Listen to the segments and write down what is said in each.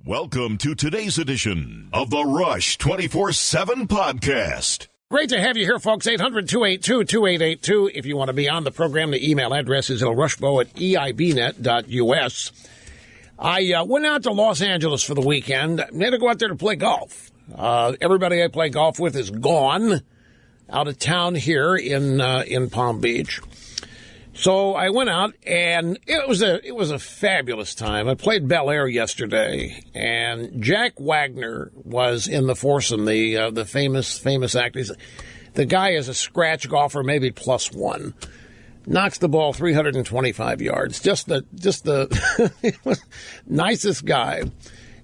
Welcome to today's edition of the Rush 24/7 podcast. Great to have you here, folks. 800-282-2882. If you want to be on the program, the email address is rushbo@eibnet.us. I went out to Los Angeles for the weekend. I had to go out there to play golf. Everybody I play golf with is gone out of town here in Palm Beach. So I went out, and it was a fabulous time. I played Bel Air yesterday, and Jack Wagner was in the foursome, the famous actor. The guy is a scratch golfer, maybe +1. Knocks the ball 325 yards. Just the nicest guy,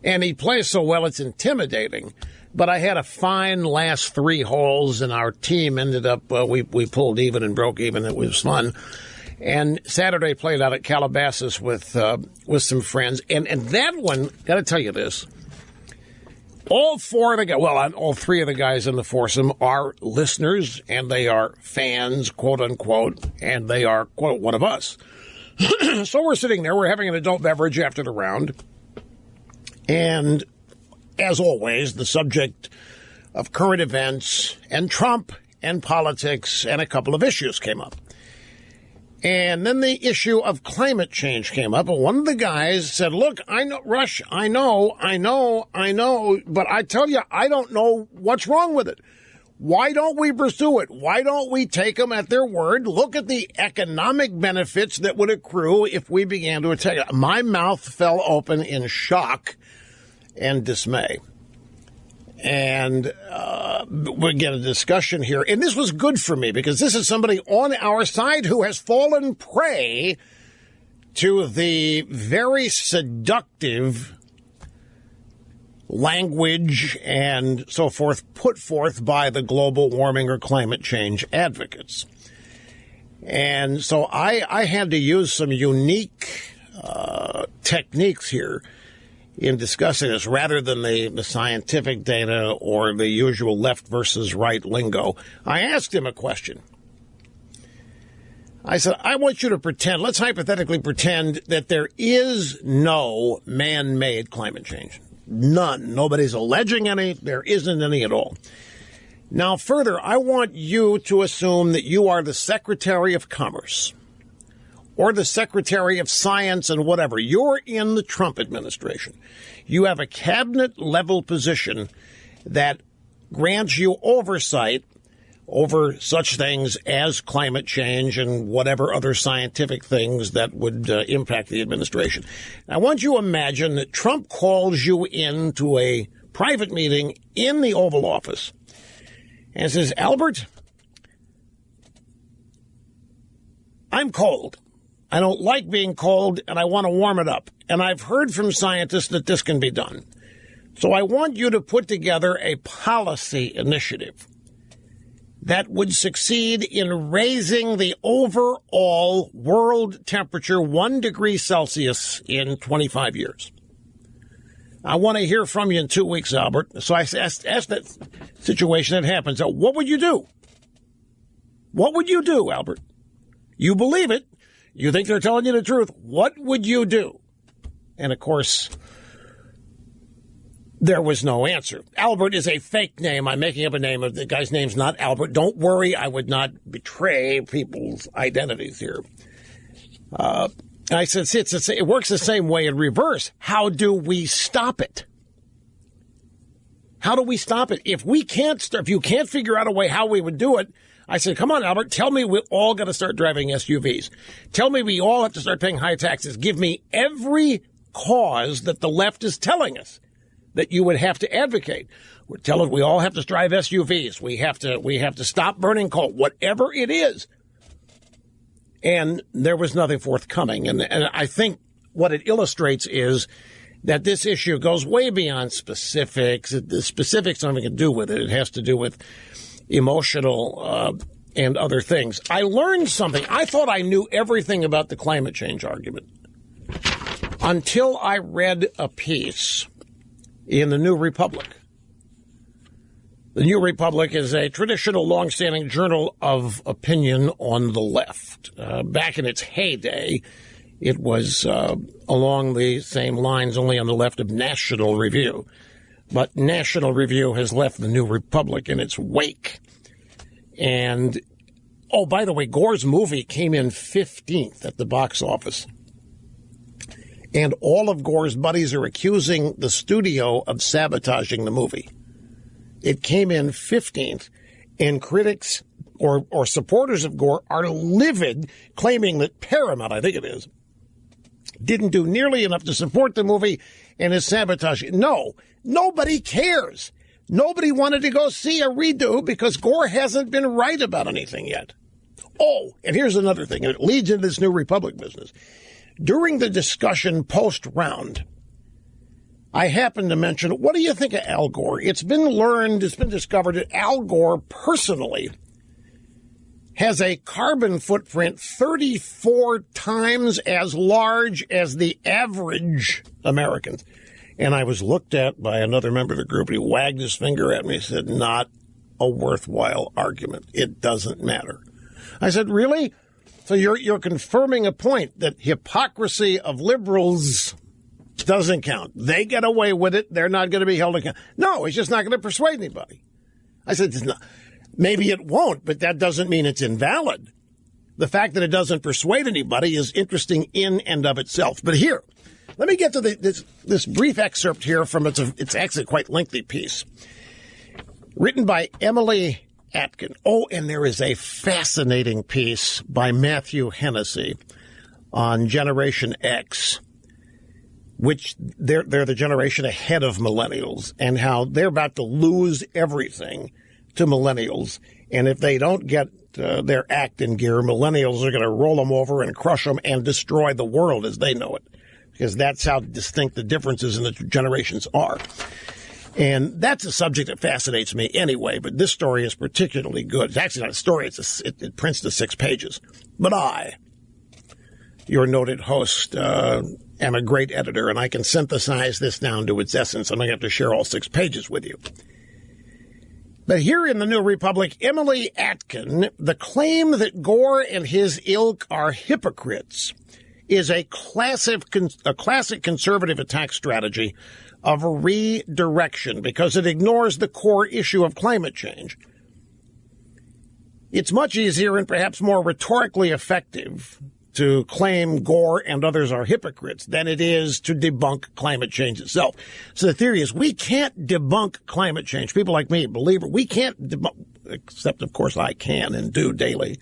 and he plays so well it's intimidating. But I had a fine last 3 holes, and our team ended up we pulled even and broke even. It was fun. And Saturday played out at Calabasas with some friends. And that one, got to tell you this, all 3 of the guys in the foursome are listeners, and they are fans, quote unquote, and they are, quote, one of us. So we're sitting there, we're having an adult beverage after the round. And as always, the subject of current events and Trump and politics and a couple of issues came up. And then the issue of climate change came up, and one of the guys said, look, I know, Rush, I know, but I tell you, I don't know what's wrong with it. Why don't we pursue it? Why don't we take them at their word? Look at the economic benefits that would accrue if we began to attack it. My mouth fell open in shock and dismay. And we'll get a discussion here. And this was good for me because this is somebody on our side who has fallen prey to the very seductive language and so forth put forth by the global warming or climate change advocates. And so I had to use some unique techniques here in discussing this, rather than the scientific data or the usual left versus right lingo. I asked him a question. I said, I want you to pretend, let's hypothetically pretend that there is no man-made climate change. None. Nobody's alleging any. There isn't any at all. Now, further, I want you to assume that you are the Secretary of Commerce or the Secretary of Science and whatever. You're in the Trump administration. You have a cabinet-level position that grants you oversight over such things as climate change and whatever other scientific things that would impact the administration. I want you to imagine that Trump calls you into a private meeting in the Oval Office and says, Albert, I'm cold. I don't like being cold, and I want to warm it up. And I've heard from scientists that this can be done. So I want you to put together a policy initiative that would succeed in raising the overall world temperature 1 degree Celsius in 25 years. I want to hear from you in 2 weeks, Albert. So I asked that situation that happens. So what would you do? What would you do, Albert? You believe it. You think they're telling you the truth. What would you do? And, of course, there was no answer. Albert is a fake name. I'm making up a name. The guy's name's not Albert. Don't worry. I would not betray people's identities here. I said, it works the same way in reverse. How do we stop it? How do we stop it? If you can't figure out a way how we would do it, I said, come on, Albert, tell me we all got to start driving SUVs. Tell me we all have to start paying high taxes. Give me every cause that the left is telling us that you would have to advocate. We're telling we all have to drive SUVs. We have to stop burning coal, whatever it is. And there was nothing forthcoming. And I think what it illustrates is that this issue goes way beyond specifics. The specifics don't have anything to do with it. It has to do with emotional and other things. I learned something. I thought I knew everything about the climate change argument until I read a piece in the New Republic. The New Republic is a traditional, long-standing journal of opinion on the left. Back in its heyday, It was along the same lines, only on the left of National Review. But National Review has left the New Republic in its wake. And, oh, by the way, Gore's movie came in 15th at the box office. And all of Gore's buddies are accusing the studio of sabotaging the movie. It came in 15th, and critics or supporters of Gore are livid, claiming that Paramount, I think it is, didn't do nearly enough to support the movie and is sabotaging. No, nobody cares. Nobody wanted to go see a redo because Gore hasn't been right about anything yet. Oh, and here's another thing, and it leads into this New Republic business. During the discussion post-round, I happened to mention, what do you think of Al Gore? It's been discovered that Al Gore personally has a carbon footprint 34 times as large as the average American. And I was looked at by another member of the group, and he wagged his finger at me and said, not a worthwhile argument. It doesn't matter. I said, really? So you're confirming a point that hypocrisy of liberals doesn't count. They get away with it. They're not going to be held accountable. No, it's just not going to persuade anybody. I said, it's not. Maybe it won't, but that doesn't mean it's invalid. The fact that it doesn't persuade anybody is interesting in and of itself. But here, let me get to this brief excerpt here from it's actually a quite lengthy piece written by Emily Atkin. Oh, and there is a fascinating piece by Matthew Hennessy on Generation X, which they're the generation ahead of millennials, and how they're about to lose everything to millennials. And if they don't get their act in gear, millennials are going to roll them over and crush them and destroy the world as they know it, because that's how distinct the differences in the generations are. And that's a subject that fascinates me anyway, but this story is particularly good. It's actually not a story. It prints to 6 pages. But I, your noted host, am a great editor, and I can synthesize this down to its essence. I'm going to have to share all 6 pages with you. But here in the New Republic, Emily Atkin, the claim that Gore and his ilk are hypocrites is a classic conservative attack strategy of redirection because it ignores the core issue of climate change. It's much easier and perhaps more rhetorically effective to claim Gore and others are hypocrites than it is to debunk climate change itself. So the theory is we can't debunk climate change. People like me, believer, we can't debunk, except of course I can and do daily.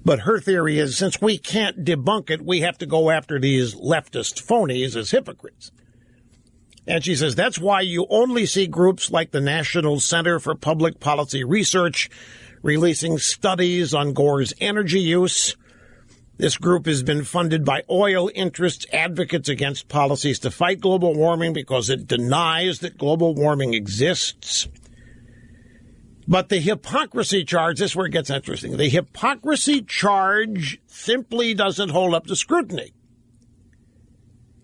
But her theory is since we can't debunk it, we have to go after these leftist phonies as hypocrites. And she says that's why you only see groups like the National Center for Public Policy Research releasing studies on Gore's energy use. This group has been funded by oil interests, advocates against policies to fight global warming because it denies that global warming exists. But the hypocrisy charge, this is where it gets interesting. The hypocrisy charge simply doesn't hold up to scrutiny.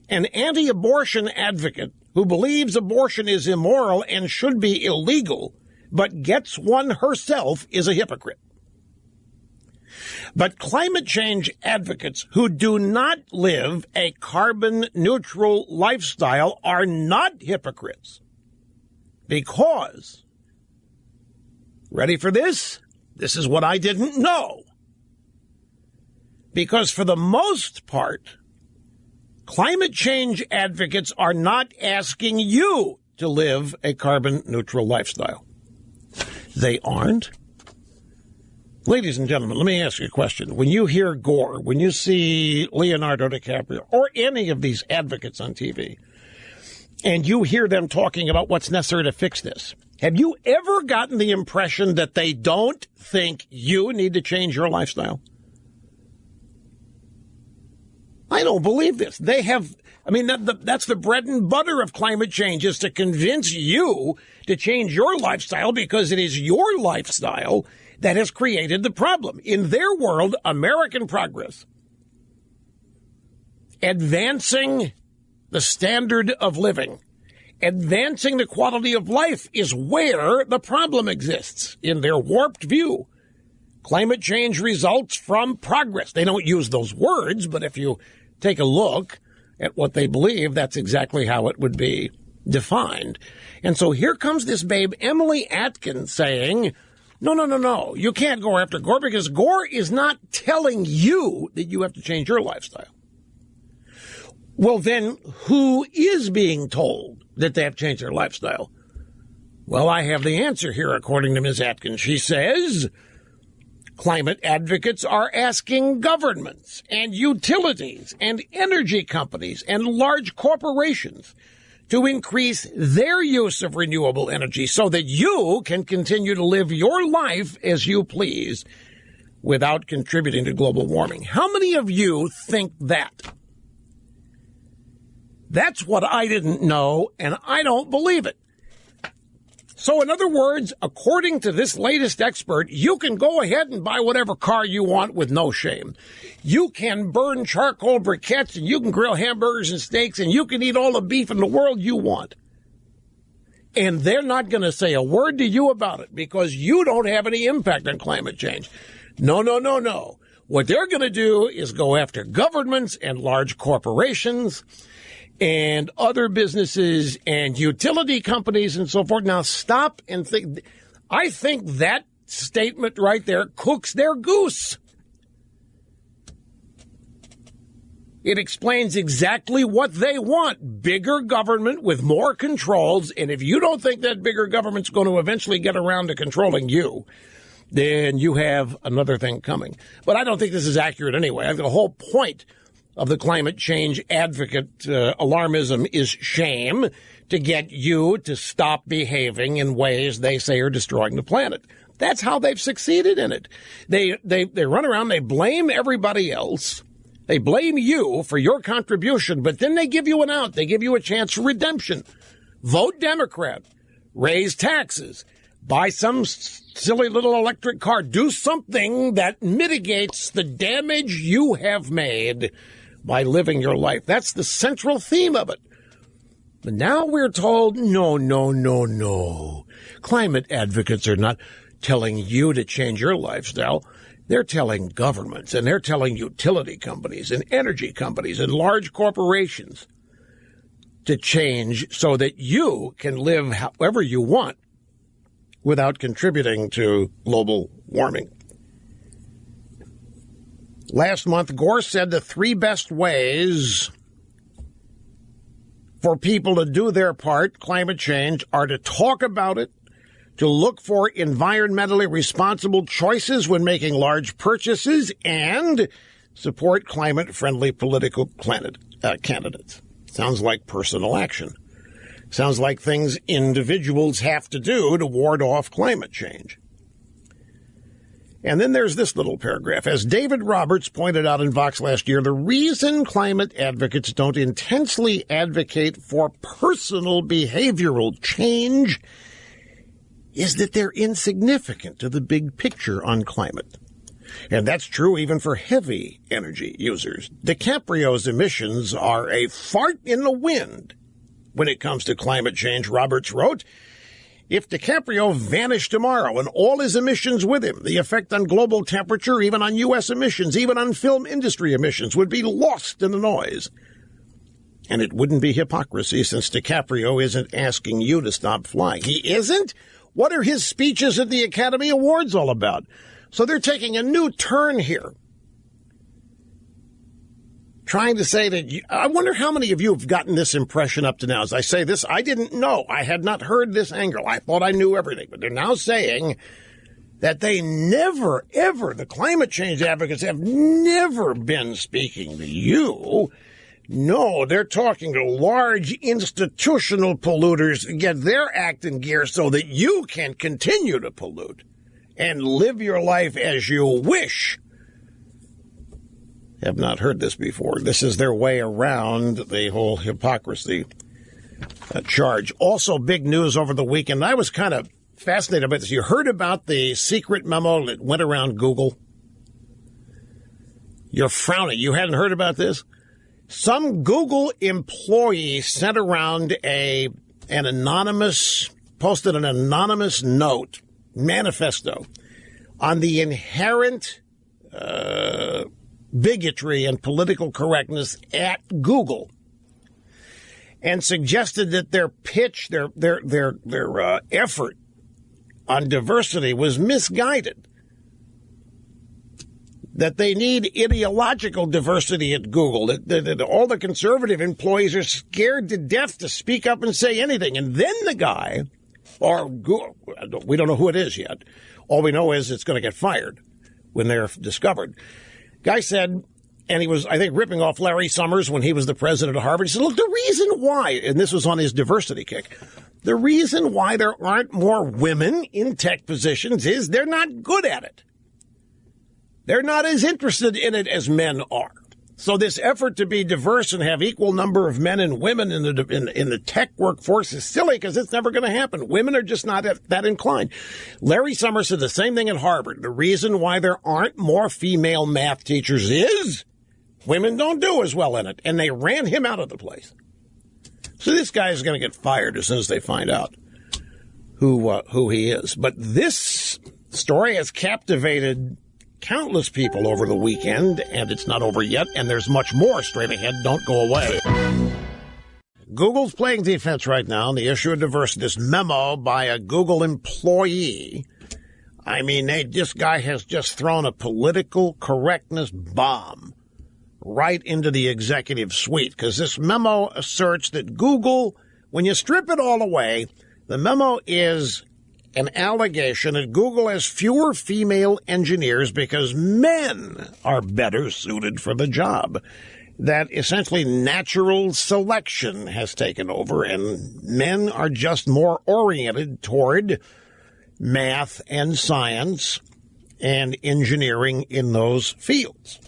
An anti-abortion advocate who believes abortion is immoral and should be illegal, but gets one herself, is a hypocrite. But climate change advocates who do not live a carbon-neutral lifestyle are not hypocrites because, ready for this? This is what I didn't know. Because for the most part, climate change advocates are not asking you to live a carbon-neutral lifestyle. They aren't. Ladies and gentlemen, let me ask you a question. When you hear Gore, when you see Leonardo DiCaprio, or any of these advocates on TV, and you hear them talking about what's necessary to fix this, have you ever gotten the impression that they don't think you need to change your lifestyle? I don't believe this. They have, that's the bread and butter of climate change, is to convince you to change your lifestyle because it is your lifestyle that has created the problem. In their world, American progress, advancing the standard of living, advancing the quality of life is where the problem exists. In their warped view, climate change results from progress. They don't use those words, but if you take a look at what they believe, that's exactly how it would be defined. And so here comes this babe, Emily Atkins, saying, no, you can't go after Gore because Gore is not telling you that you have to change your lifestyle. Well, then who is being told that they have to change their lifestyle? Well, I have the answer here, according to Ms. Atkins. She says climate advocates are asking governments and utilities and energy companies and large corporations to increase their use of renewable energy so that you can continue to live your life as you please without contributing to global warming. How many of you think that? That's what I didn't know, and I don't believe it. So in other words, according to this latest expert, you can go ahead and buy whatever car you want with no shame. You can burn charcoal briquettes, and you can grill hamburgers and steaks, and you can eat all the beef in the world you want. And they're not going to say a word to you about it because you don't have any impact on climate change. No. What they're going to do is go after governments and large corporations and other businesses and utility companies and so forth. Now stop and think. I think that statement right there cooks their goose. It explains exactly what they want. Bigger government with more controls. And if you don't think that bigger government's going to eventually get around to controlling you, then you have another thing coming. But I don't think this is accurate anyway. I think the whole point of the climate change advocate alarmism is shame, to get you to stop behaving in ways they say are destroying the planet. That's how they've succeeded in it. They run around, they blame everybody else. They blame you for your contribution, but then they give you an out. They give you a chance for redemption. Vote Democrat. Raise taxes. Buy some silly little electric car. Do something that mitigates the damage you have made by living your life. That's the central theme of it. But now we're told, no. Climate advocates are not telling you to change your lifestyle. They're telling governments, and they're telling utility companies and energy companies and large corporations to change so that you can live however you want without contributing to global warming. Last month, Gore said the three best ways for people to do their part, climate change, are to talk about it, to look for environmentally responsible choices when making large purchases, and support climate-friendly political candidates. Sounds like personal action. Sounds like things individuals have to do to ward off climate change. And then there's this little paragraph. As David Roberts pointed out in Vox last year, the reason climate advocates don't intensely advocate for personal behavioral change is that they're insignificant to the big picture on climate. And that's true even for heavy energy users. DiCaprio's emissions are a fart in the wind when it comes to climate change, Roberts wrote. If DiCaprio vanished tomorrow and all his emissions with him, the effect on global temperature, even on U.S. emissions, even on film industry emissions, would be lost in the noise. And it wouldn't be hypocrisy, since DiCaprio isn't asking you to stop flying. He isn't? What are his speeches at the Academy Awards all about? So they're taking a new turn here, trying to say that I wonder how many of you have gotten this impression up to now. As I say this, I didn't know. I had not heard this angle. I thought I knew everything. But they're now saying that they never, ever, the climate change advocates have never been speaking to you. No, they're talking to large institutional polluters to get their act in gear so that you can continue to pollute and live your life as you wish. Have not heard this before. This is their way around the whole hypocrisy charge. Also, big news over the weekend. I was kind of fascinated by this. You heard about the secret memo that went around Google? You're frowning. You hadn't heard about this? Some Google employee sent around posted an anonymous note, manifesto, on the inherent bigotry and political correctness at Google, and suggested that their pitch, their effort on diversity was misguided. That they need ideological diversity at Google, that all the conservative employees are scared to death to speak up and say anything. And then the guy, or Google, we don't know who it is yet. All we know is it's going to get fired when they're discovered. Guy said, and he was, I think, ripping off Larry Summers when he was the president of Harvard. He said, look, the reason why, and this was on his diversity kick, the reason why there aren't more women in tech positions is they're not good at it. They're not as interested in it as men are. So this effort to be diverse and have equal number of men and women in the tech workforce is silly because it's never going to happen. Women are just not that inclined. Larry Summers said the same thing at Harvard. The reason why there aren't more female math teachers is women don't do as well in it, and they ran him out of the place. So this guy is going to get fired as soon as they find out who he is. But this story has captivated countless people over the weekend, and it's not over yet, and there's much more straight ahead. Don't go away. Google's playing defense right now on the issue of diversity. This memo by a Google employee, I mean, this guy has just thrown a political correctness bomb right into the executive suite, because this memo asserts that Google, when you strip it all away, the memo is an allegation that Google has fewer female engineers because men are better suited for the job. That essentially natural selection has taken over, and men are just more oriented toward math and science and engineering in those fields.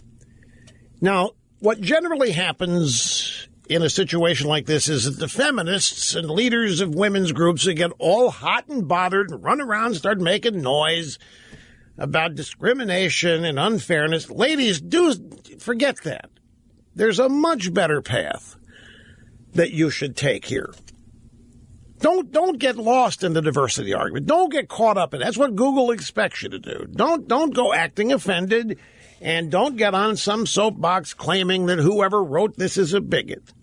Now, what generally happens in a situation like this is that the feminists and leaders of women's groups get all hot and bothered and run around and start making noise about discrimination and unfairness. Ladies, do forget that. There's a much better path that you should take here. Don't get lost in the diversity argument. Don't get caught up in it. That's what Google expects you to do. Don't go acting offended. And don't get on some soapbox claiming that whoever wrote this is a bigot.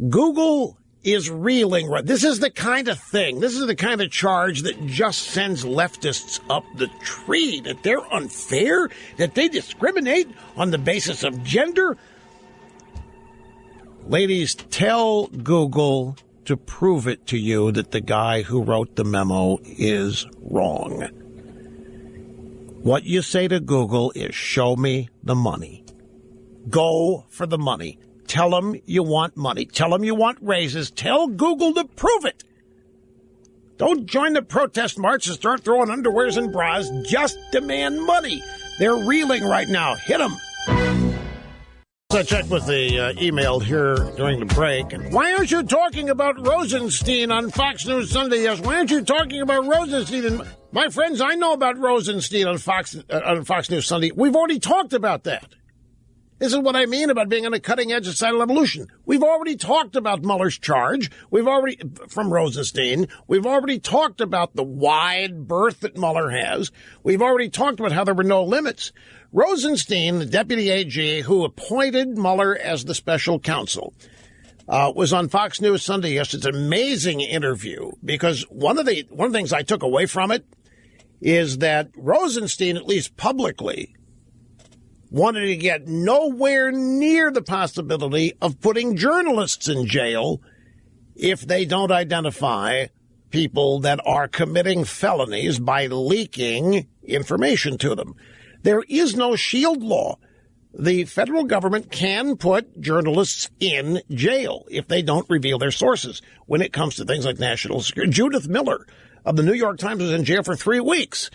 Google is reeling. This is the kind of thing, this is the kind of charge that just sends leftists up the tree, that they're unfair, that they discriminate on the basis of gender. Ladies, tell Google to prove it to you that the guy who wrote the memo is wrong. What you say to Google is, show me the money. Go for the money. Tell them you want money. Tell them you want raises. Tell Google to prove it. Don't join the protest march and start throwing underwears and bras. Just demand money. They're reeling right now. Hit them. I checked with the email here during the break. And why aren't you talking about Rosenstein on Fox News Sunday? Yes, why aren't you talking about Rosenstein? And my friends, I know about Rosenstein on Fox News Sunday. We've already talked about that. This is what I mean about being on the cutting edge of societal evolution. We've already talked about Mueller's charge. From Rosenstein. We've already talked about the wide berth that Mueller has. We've already talked about how there were no limits. Rosenstein, the deputy AG who appointed Mueller as the special counsel, was on Fox News Sunday yesterday. It's an amazing interview because one of the things I took away from it is that Rosenstein, at least publicly, wanted to get nowhere near the possibility of putting journalists in jail if they don't identify people that are committing felonies by leaking information to them. There is no shield law. The federal government can put journalists in jail if they don't reveal their sources when it comes to things like national security. Judith Miller of the New York Times was in jail for 3 weeks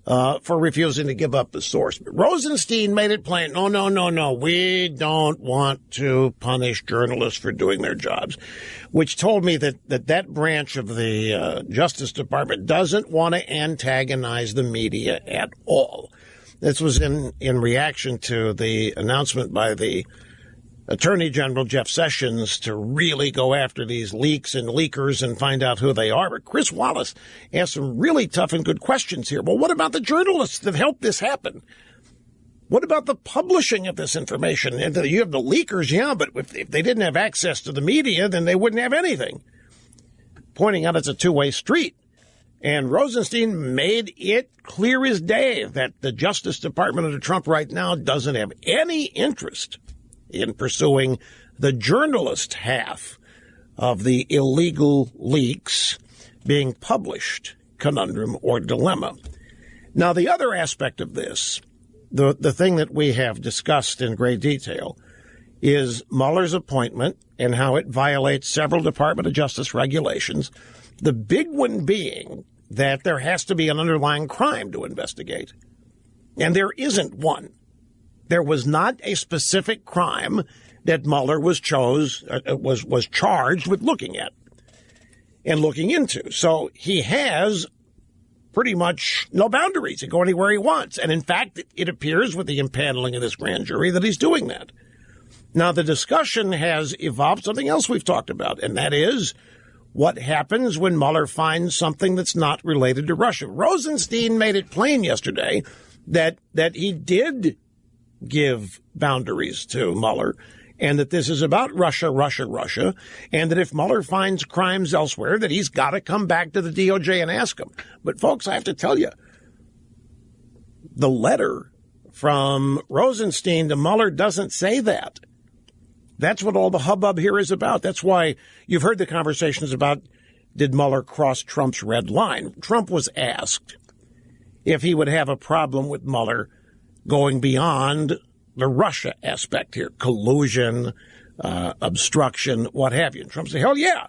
for refusing to give up the source. But Rosenstein made it plain, no, we don't want to punish journalists for doing their jobs, which told me that branch of the Justice Department doesn't want to antagonize the media at all. This was in reaction to the announcement by the Attorney General, Jeff Sessions, to really go after these leaks and leakers and find out who they are. But Chris Wallace asked some really tough and good questions here. Well, what about the journalists that helped this happen? What about the publishing of this information? You have the leakers, yeah, but if they didn't have access to the media, then they wouldn't have anything. Pointing out it's a two-way street. And Rosenstein made it clear as day that the Justice Department under Trump right now doesn't have any interest in pursuing the journalist half of the illegal leaks being published, conundrum or dilemma. Now, the other aspect of this, the thing that we have discussed in great detail, is Mueller's appointment and how it violates several Department of Justice regulations. The big one being that there has to be an underlying crime to investigate. And there isn't one. There was not a specific crime that Mueller was charged with looking at and looking into. So he has pretty much no boundaries to go anywhere he wants. And in fact, it appears with the impaneling of this grand jury that he's doing that. Now, the discussion has evolved something else we've talked about, and that is what happens when Mueller finds something that's not related to Russia. Rosenstein made it plain yesterday that he did give boundaries to Mueller, and that this is about Russia, and that if Mueller finds crimes elsewhere, that he's got to come back to the DOJ and ask them. But, folks, I have to tell you, the letter from Rosenstein to Mueller doesn't say that. That's what all the hubbub here is about. That's why you've heard the conversations about, did Mueller cross Trump's red line? Trump was asked if he would have a problem with Mueller going beyond the Russia aspect here, collusion, obstruction, what have you. And Trump said, hell yeah.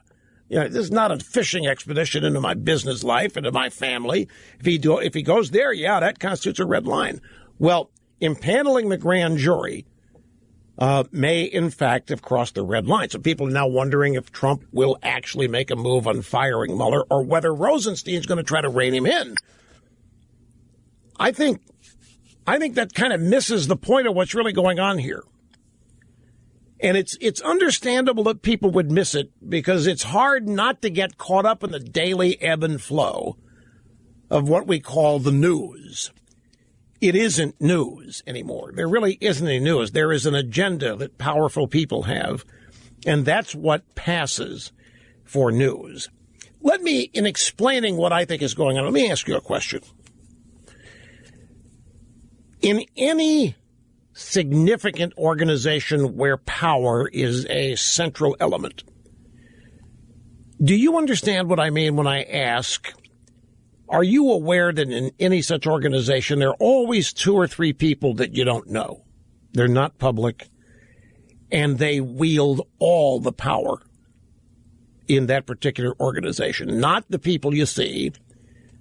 This is not a fishing expedition into my business life, into my family. If he goes there, yeah, that constitutes a red line. Well, impaneling the grand jury may, in fact, have crossed the red line. So people are now wondering if Trump will actually make a move on firing Mueller or whether Rosenstein's going to try to rein him in. I think that kind of misses the point of what's really going on here. And it's understandable that people would miss it because it's hard not to get caught up in the daily ebb and flow of what we call the news. It isn't news anymore. There really isn't any news. There is an agenda that powerful people have, and that's what passes for news. In explaining what I think is going on, let me ask you a question. In any significant organization where power is a central element, do you understand what I mean when I ask, are you aware that in any such organization, there are always two or three people that you don't know? They're not public, and they wield all the power in that particular organization. Not the people you see,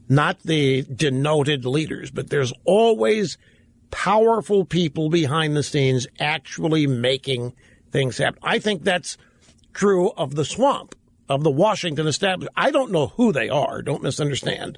not the denoted leaders, but there's always powerful people behind the scenes actually making things happen. I think that's true of the swamp, of the Washington establishment. I don't know who they are, don't misunderstand.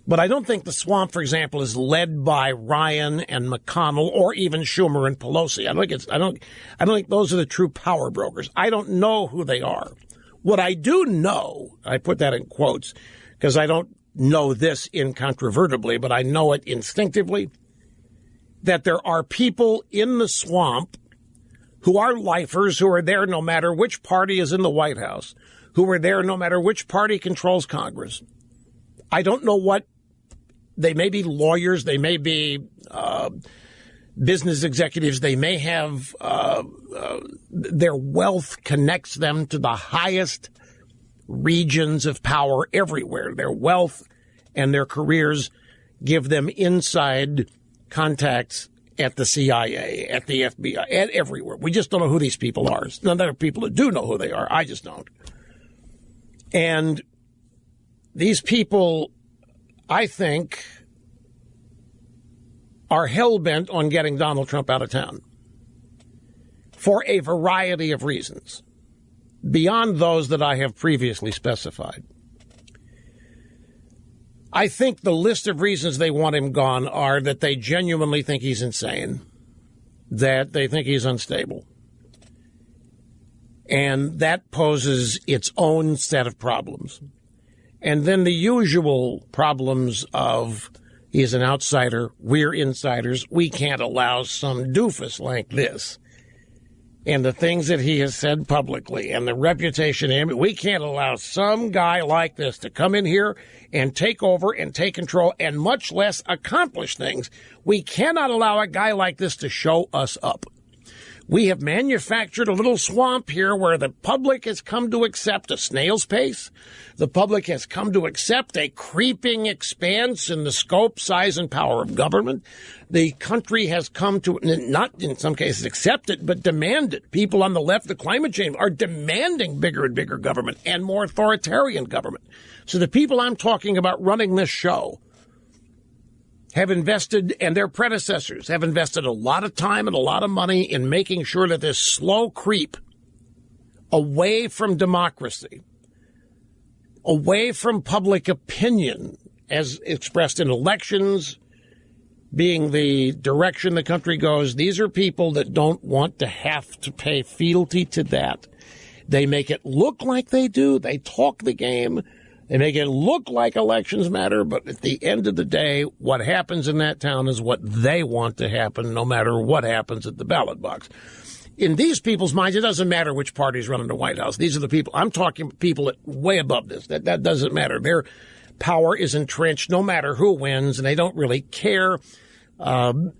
But I don't think the swamp, for example, is led by Ryan and McConnell or even Schumer and Pelosi. I don't think those are the true power brokers. I don't know who they are. What I do know, I put that in quotes because I don't know this incontrovertibly, but I know it instinctively, that there are people in the swamp who are lifers, who are there no matter which party is in the White House, who are there no matter which party controls Congress. I don't know what they may be. Lawyers, they may be business executives, they may have their wealth connects them to the highest regions of power everywhere. Their wealth and their careers give them inside contacts at the CIA, at the FBI, at everywhere. We just don't know who these people are. None of there are people that do know who they are. I just don't. And these people, I think, are hell-bent on getting Donald Trump out of town for a variety of reasons, beyond those that I have previously specified. I think the list of reasons they want him gone are that they genuinely think he's insane, that they think he's unstable. And that poses its own set of problems. And then the usual problems of He's an outsider. We're insiders. We can't allow some doofus like this. And the things that he has said publicly and the reputation, we can't allow some guy like this to come in here and take over and take control and much less accomplish things. We cannot allow a guy like this to show us up. We have manufactured a little swamp here where the public has come to accept a snail's pace. The public has come to accept a creeping expanse in the scope, size, and power of government. The country has come to, not in some cases accept it, but demand it. People on the left, the climate change, are demanding bigger and bigger government and more authoritarian government. So the people I'm talking about running this show have invested, and their predecessors have invested a lot of time and a lot of money in making sure that this slow creep away from democracy, away from public opinion as expressed in elections, being the direction the country goes, these are people that don't want to have to pay fealty to that. They make it look like they do. They talk the game. They make it look like elections matter, but at the end of the day, what happens in that town is what they want to happen, no matter what happens at the ballot box. In these people's minds, it doesn't matter which party's running the White House. These are the people. I'm talking people that way above this. That doesn't matter. Their power is entrenched no matter who wins, and they don't really care in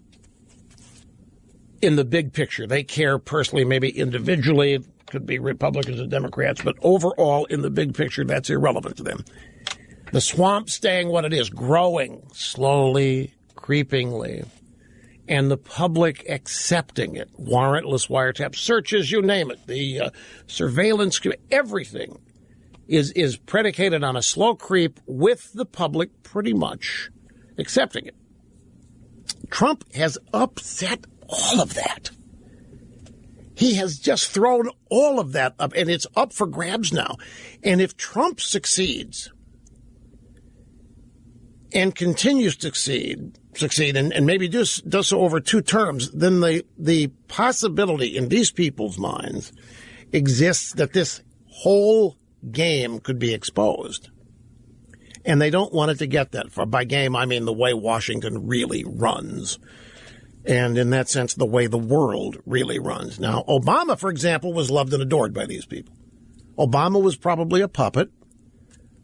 the big picture. They care personally, maybe individually. Could be Republicans and Democrats, but overall, in the big picture, that's irrelevant to them. The swamp staying what it is, growing slowly, creepingly, and the public accepting it. Warrantless wiretap searches, you name it. The surveillance, everything is predicated on a slow creep with the public pretty much accepting it. Trump has upset all of that. He has just thrown all of that up, and it's up for grabs now. And if Trump succeeds and continues to succeed and maybe does so over 2 terms, then the possibility in these people's minds exists that this whole game could be exposed. And they don't want it to get that far. By game, I mean the way Washington really runs. And in that sense, the way the world really runs. Now, Obama, for example, was loved and adored by these people. Obama was probably a puppet.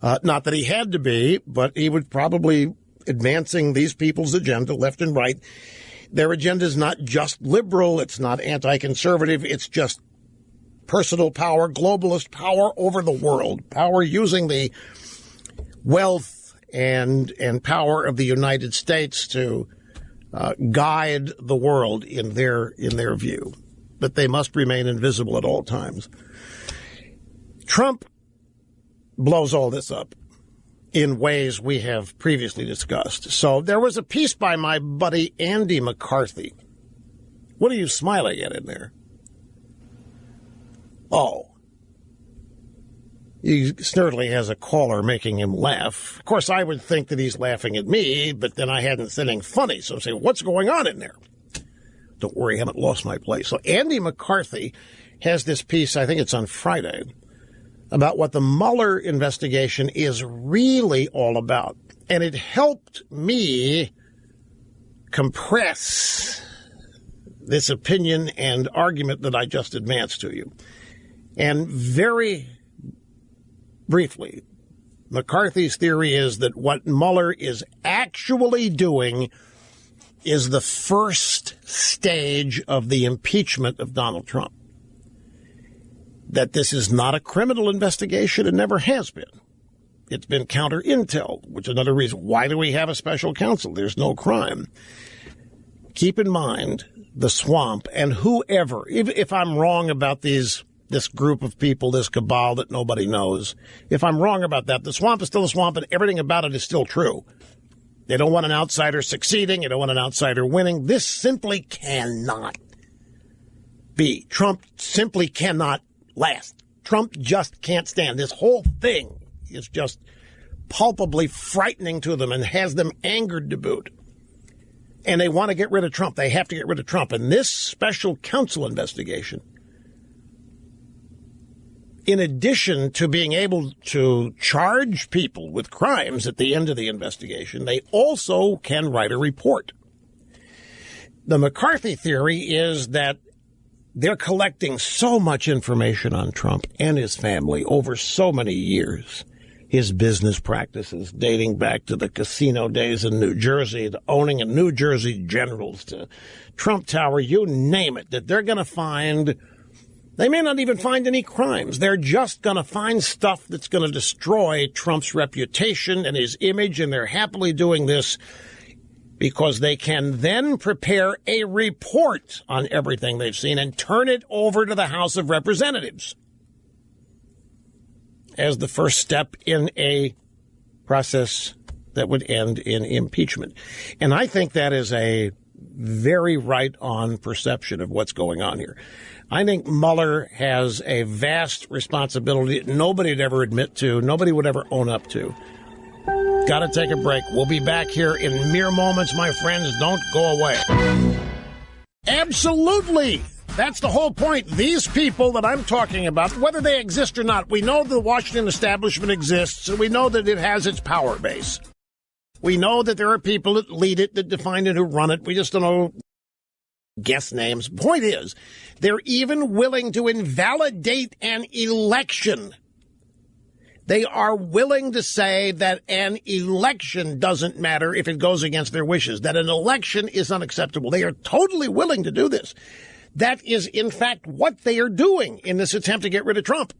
Not that he had to be, but he was probably advancing these people's agenda left and right. Their agenda is not just liberal. It's not anti-conservative. It's just personal power, globalist power over the world, power using the wealth and power of the United States to guide the world in their view, but they must remain invisible at all times. Trump blows all this up in ways we have previously discussed. So there was a piece by my buddy Andy McCarthy. What are you smiling at in there? Oh. He certainly has a caller making him laugh. Of course, I would think that he's laughing at me, but then I hadn't said anything funny. So I say, what's going on in there? Don't worry, I haven't lost my place. So Andy McCarthy has this piece, I think it's on Friday, about what the Mueller investigation is really all about. And it helped me compress this opinion and argument that I just advanced to you. And very briefly, McCarthy's theory is that what Mueller is actually doing is the first stage of the impeachment of Donald Trump. That this is not a criminal investigation and never has been. It's been counter-intel, which is another reason. Why do we have a special counsel? There's no crime. Keep in mind the swamp and whoever, if I'm wrong about this group of people, this cabal that nobody knows, if I'm wrong about that, the swamp is still a swamp and everything about it is still true. They don't want an outsider succeeding. They don't want an outsider winning. This simply cannot be. Trump simply cannot last. Trump just can't stand. This whole thing is just palpably frightening to them and has them angered to boot. And they want to get rid of Trump. They have to get rid of Trump. And this special counsel investigation in addition to being able to charge people with crimes at the end of the investigation, they also can write a report. The McCarthy theory is that they're collecting so much information on Trump and his family over so many years. His business practices dating back to the casino days in New Jersey, to owning a New Jersey Generals, to Trump Tower, you name it, that they're going to find. They may not even find any crimes. They're just going to find stuff that's going to destroy Trump's reputation and his image, and they're happily doing this because they can then prepare a report on everything they've seen and turn it over to the House of Representatives as the first step in a process that would end in impeachment. And I think that is a very right-on perception of what's going on here. I think Mueller has a vast responsibility that nobody would ever admit to, nobody would ever own up to. Got to take a break. We'll be back here in mere moments, my friends. Don't go away. Absolutely. That's the whole point. These people that I'm talking about, whether they exist or not, we know the Washington establishment exists, and we know that it has its power base. We know that there are people that lead it, that define it, who run it. We just don't know guess names. Point is, they're even willing to invalidate an election. They are willing to say that an election doesn't matter if it goes against their wishes, that an election is unacceptable. They are totally willing to do this. That is, in fact, what they are doing in this attempt to get rid of Trump.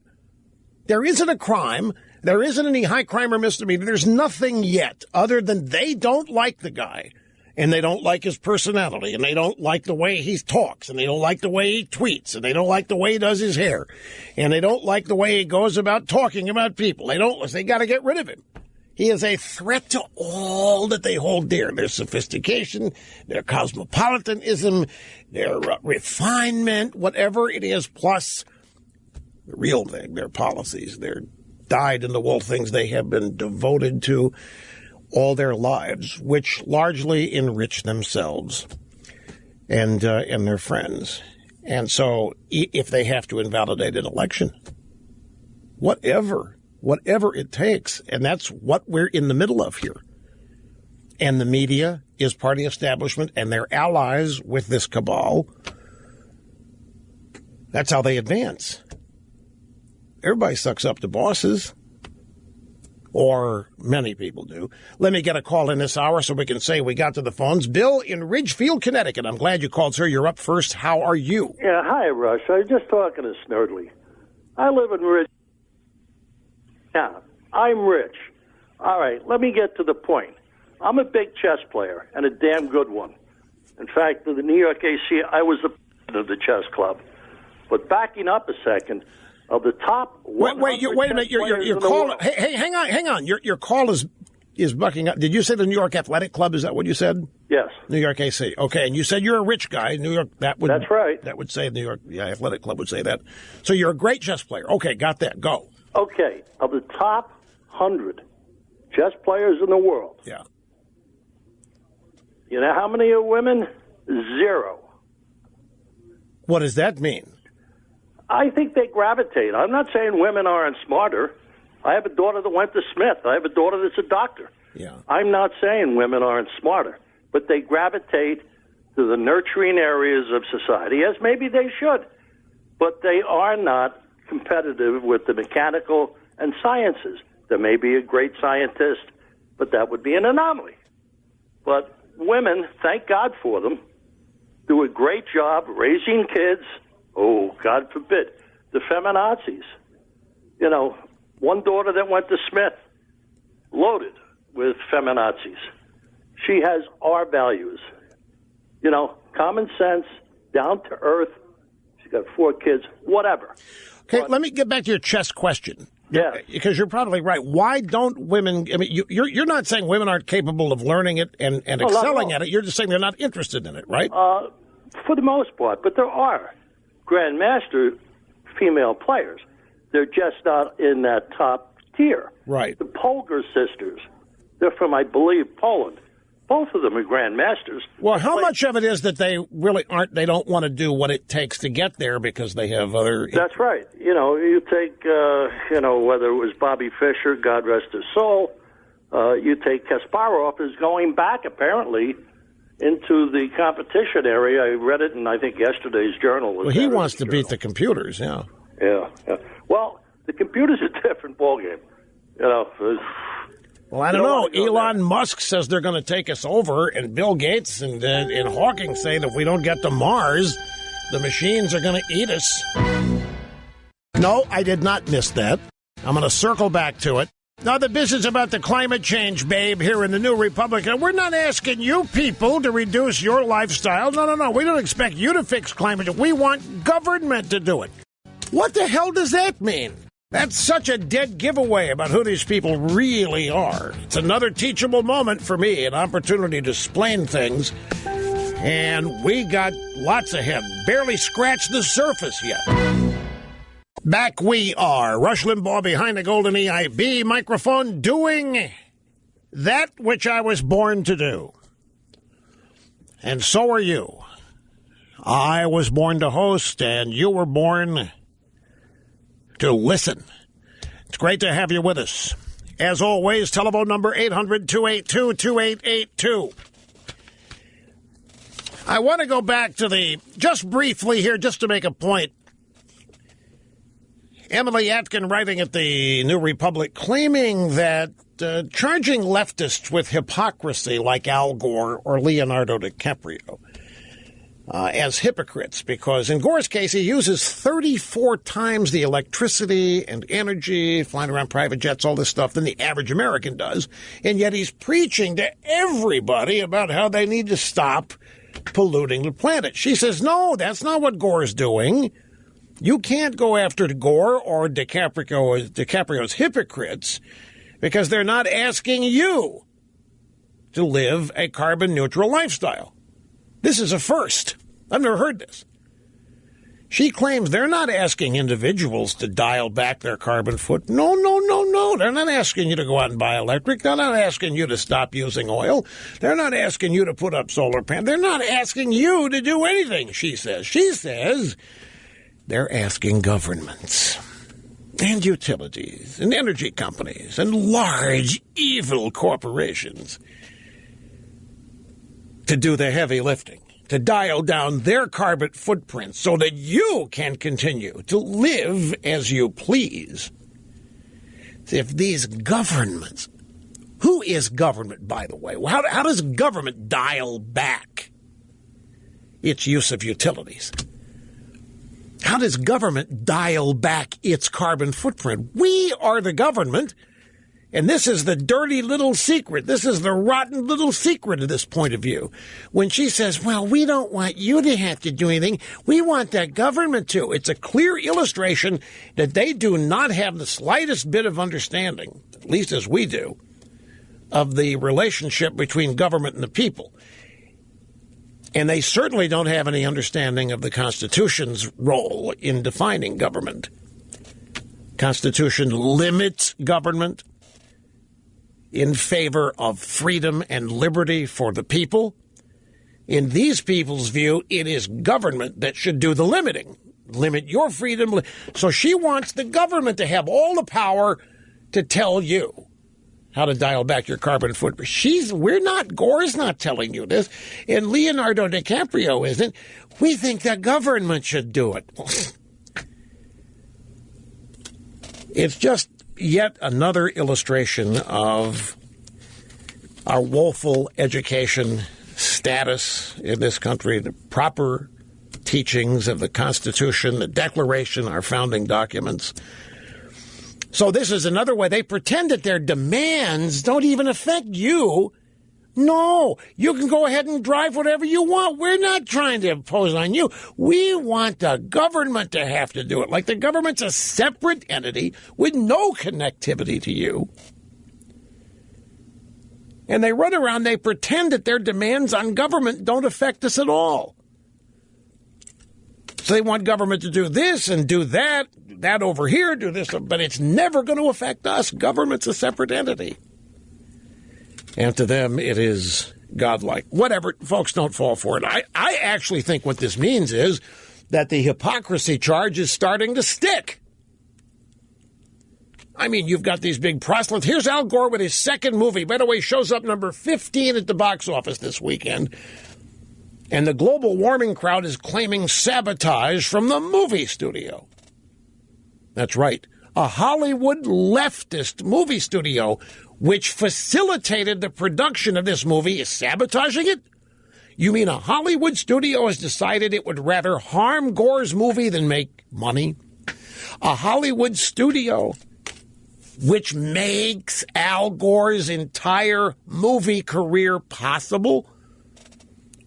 There isn't a crime. There isn't any high crime or misdemeanor. There's nothing yet other than they don't like the guy, and they don't like his personality, and they don't like the way he talks, and they don't like the way he tweets, and they don't like the way he does his hair, and they don't like the way he goes about talking about people. They got to get rid of him. He is a threat to all that they hold dear. Their sophistication, their cosmopolitanism, their refinement, whatever it is, plus the real thing, their policies, their dyed-in-the-wool things they have been devoted to all their lives, which largely enrich themselves and their friends. And so if they have to invalidate an election, whatever it takes, and that's what we're in the middle of here. And the media is party establishment, and they're allies with this cabal. That's how they advance. Everybody sucks up to bosses. Or many people do. Let me get a call in this hour so we can say we got to the phones. Bill in Ridgefield, Connecticut. I'm glad you called, sir. You're up first. How are you? Yeah, hi, Rush. I was just talking to Snerdley. I live in Ridge. Yeah, I'm rich. All right, let me get to the point. I'm a big chess player, and a damn good one. In fact, the New York AC, I was the president of the chess club. But backing up a second, of the top... Wait a minute. Your call... Hey, hang on. Your call is bucking up. Did you say the New York Athletic Club? Is that what you said? Yes. New York AC. Okay, and you said you're a rich guy. New York... That's right. That would say New York Athletic Club would say that. So you're a great chess player. Okay, got that. Go. Okay, of the top 100 chess players in the world... Yeah. You know how many are women? 0. What does that mean? I think they gravitate. I'm not saying women aren't smarter. I have a daughter that went to Smith. I have a daughter that's a doctor. Yeah. I'm not saying women aren't smarter, but they gravitate to the nurturing areas of society, as maybe they should. But they are not competitive with the mechanical and sciences. There may be a great scientist, but that would be an anomaly. But women, thank God for them, do a great job raising kids. Oh, God forbid, the feminazis. You know, one daughter that went to Smith, loaded with feminazis. She has our values. You know, common sense, down to earth. She's got 4 kids, whatever. Okay, let me get back to your chess question. Yeah. Because you're probably right. Why don't women, I mean, you're not saying women aren't capable of learning it and excelling at it. You're just saying they're not interested in it, right? For the most part, but there are grandmaster female players. They're just not in that top tier. Right. The Polgar sisters, they're from, I believe, Poland. Both of them are grandmasters. Well, how much of it is that they really aren't, they don't want to do what it takes to get there because they have other... That's right. You take, whether it was Bobby Fischer, God rest his soul, you take Kasparov is going back, apparently, into the competition area. I read it in, I think, yesterday's journal. Well, he wants to beat the computers, yeah. Yeah. Well, the computer's a different ballgame. Well, I don't know. Elon Musk says they're going to take us over, and Bill Gates and Hawking say that if we don't get to Mars, the machines are going to eat us. No, I did not miss that. I'm going to circle back to it. Now, the business about the climate change, babe, here in the New Republic. We're not asking you people to reduce your lifestyle. No. We don't expect you to fix climate change. We want government to do it. What the hell does that mean? That's such a dead giveaway about who these people really are. It's another teachable moment for me, an opportunity to explain things. And we got lots ahead. Barely scratched the surface yet. Back we are. Rush Limbaugh behind the golden EIB microphone doing that which I was born to do. And so are you. I was born to host, and you were born to listen. It's great to have you with us. As always, telephone number 800-282-2882. I want to go back to just briefly here, just to make a point. Emily Atkin writing at the New Republic claiming that charging leftists with hypocrisy like Al Gore or Leonardo DiCaprio as hypocrites, because in Gore's case, he uses 34 times the electricity and energy, flying around private jets, all this stuff, than the average American does. And yet he's preaching to everybody about how they need to stop polluting the planet. She says, no, that's not what Gore's doing. You can't go after Gore or DiCaprio's hypocrites because they're not asking you to live a carbon-neutral lifestyle. This is a first. I've never heard this. She claims they're not asking individuals to dial back their carbon footprint. No. They're not asking you to go out and buy electric. They're not asking you to stop using oil. They're not asking you to put up solar panels. They're not asking you to do anything, she says. She says they're asking governments and utilities and energy companies and large evil corporations to do the heavy lifting, to dial down their carbon footprint so that you can continue to live as you please. If these governments, who is government, by the way? How does government dial back its use of utilities? How does government dial back its carbon footprint? We are the government. And this is the dirty little secret. This is the rotten little secret of this point of view. When she says, well, we don't want you to have to do anything. We want that government to. It's a clear illustration that they do not have the slightest bit of understanding, at least as we do, of the relationship between government and the people. And they certainly don't have any understanding of the Constitution's role in defining government. Constitution limits government in favor of freedom and liberty for the people. In these people's view, it is government that should do the limiting. Limit your freedom. So she wants the government to have all the power to tell you how to dial back your carbon footprint. Gore's not telling you this, and Leonardo DiCaprio isn't. We think the government should do it. It's just yet another illustration of our woeful education status in this country, the proper teachings of the Constitution, the Declaration, our founding documents. So this is another way they pretend that their demands don't even affect you. No, you can go ahead and drive whatever you want. We're not trying to impose on you. We want the government to have to do it. Like the government's a separate entity with no connectivity to you. And they run around, they pretend that their demands on government don't affect us at all. So they want government to do this and do that over here, do this, but it's never going to affect us. Government's a separate entity. And to them, it is godlike. Whatever, folks, don't fall for it. I actually think what this means is that the hypocrisy charge is starting to stick. I mean, you've got these big proselytes. Here's Al Gore with his second movie. By the way, shows up number 15 at the box office this weekend. And the global warming crowd is claiming sabotage from the movie studio. That's right. A Hollywood leftist movie studio, which facilitated the production of this movie, is sabotaging it? You mean a Hollywood studio has decided it would rather harm Gore's movie than make money? A Hollywood studio which makes Al Gore's entire movie career possible?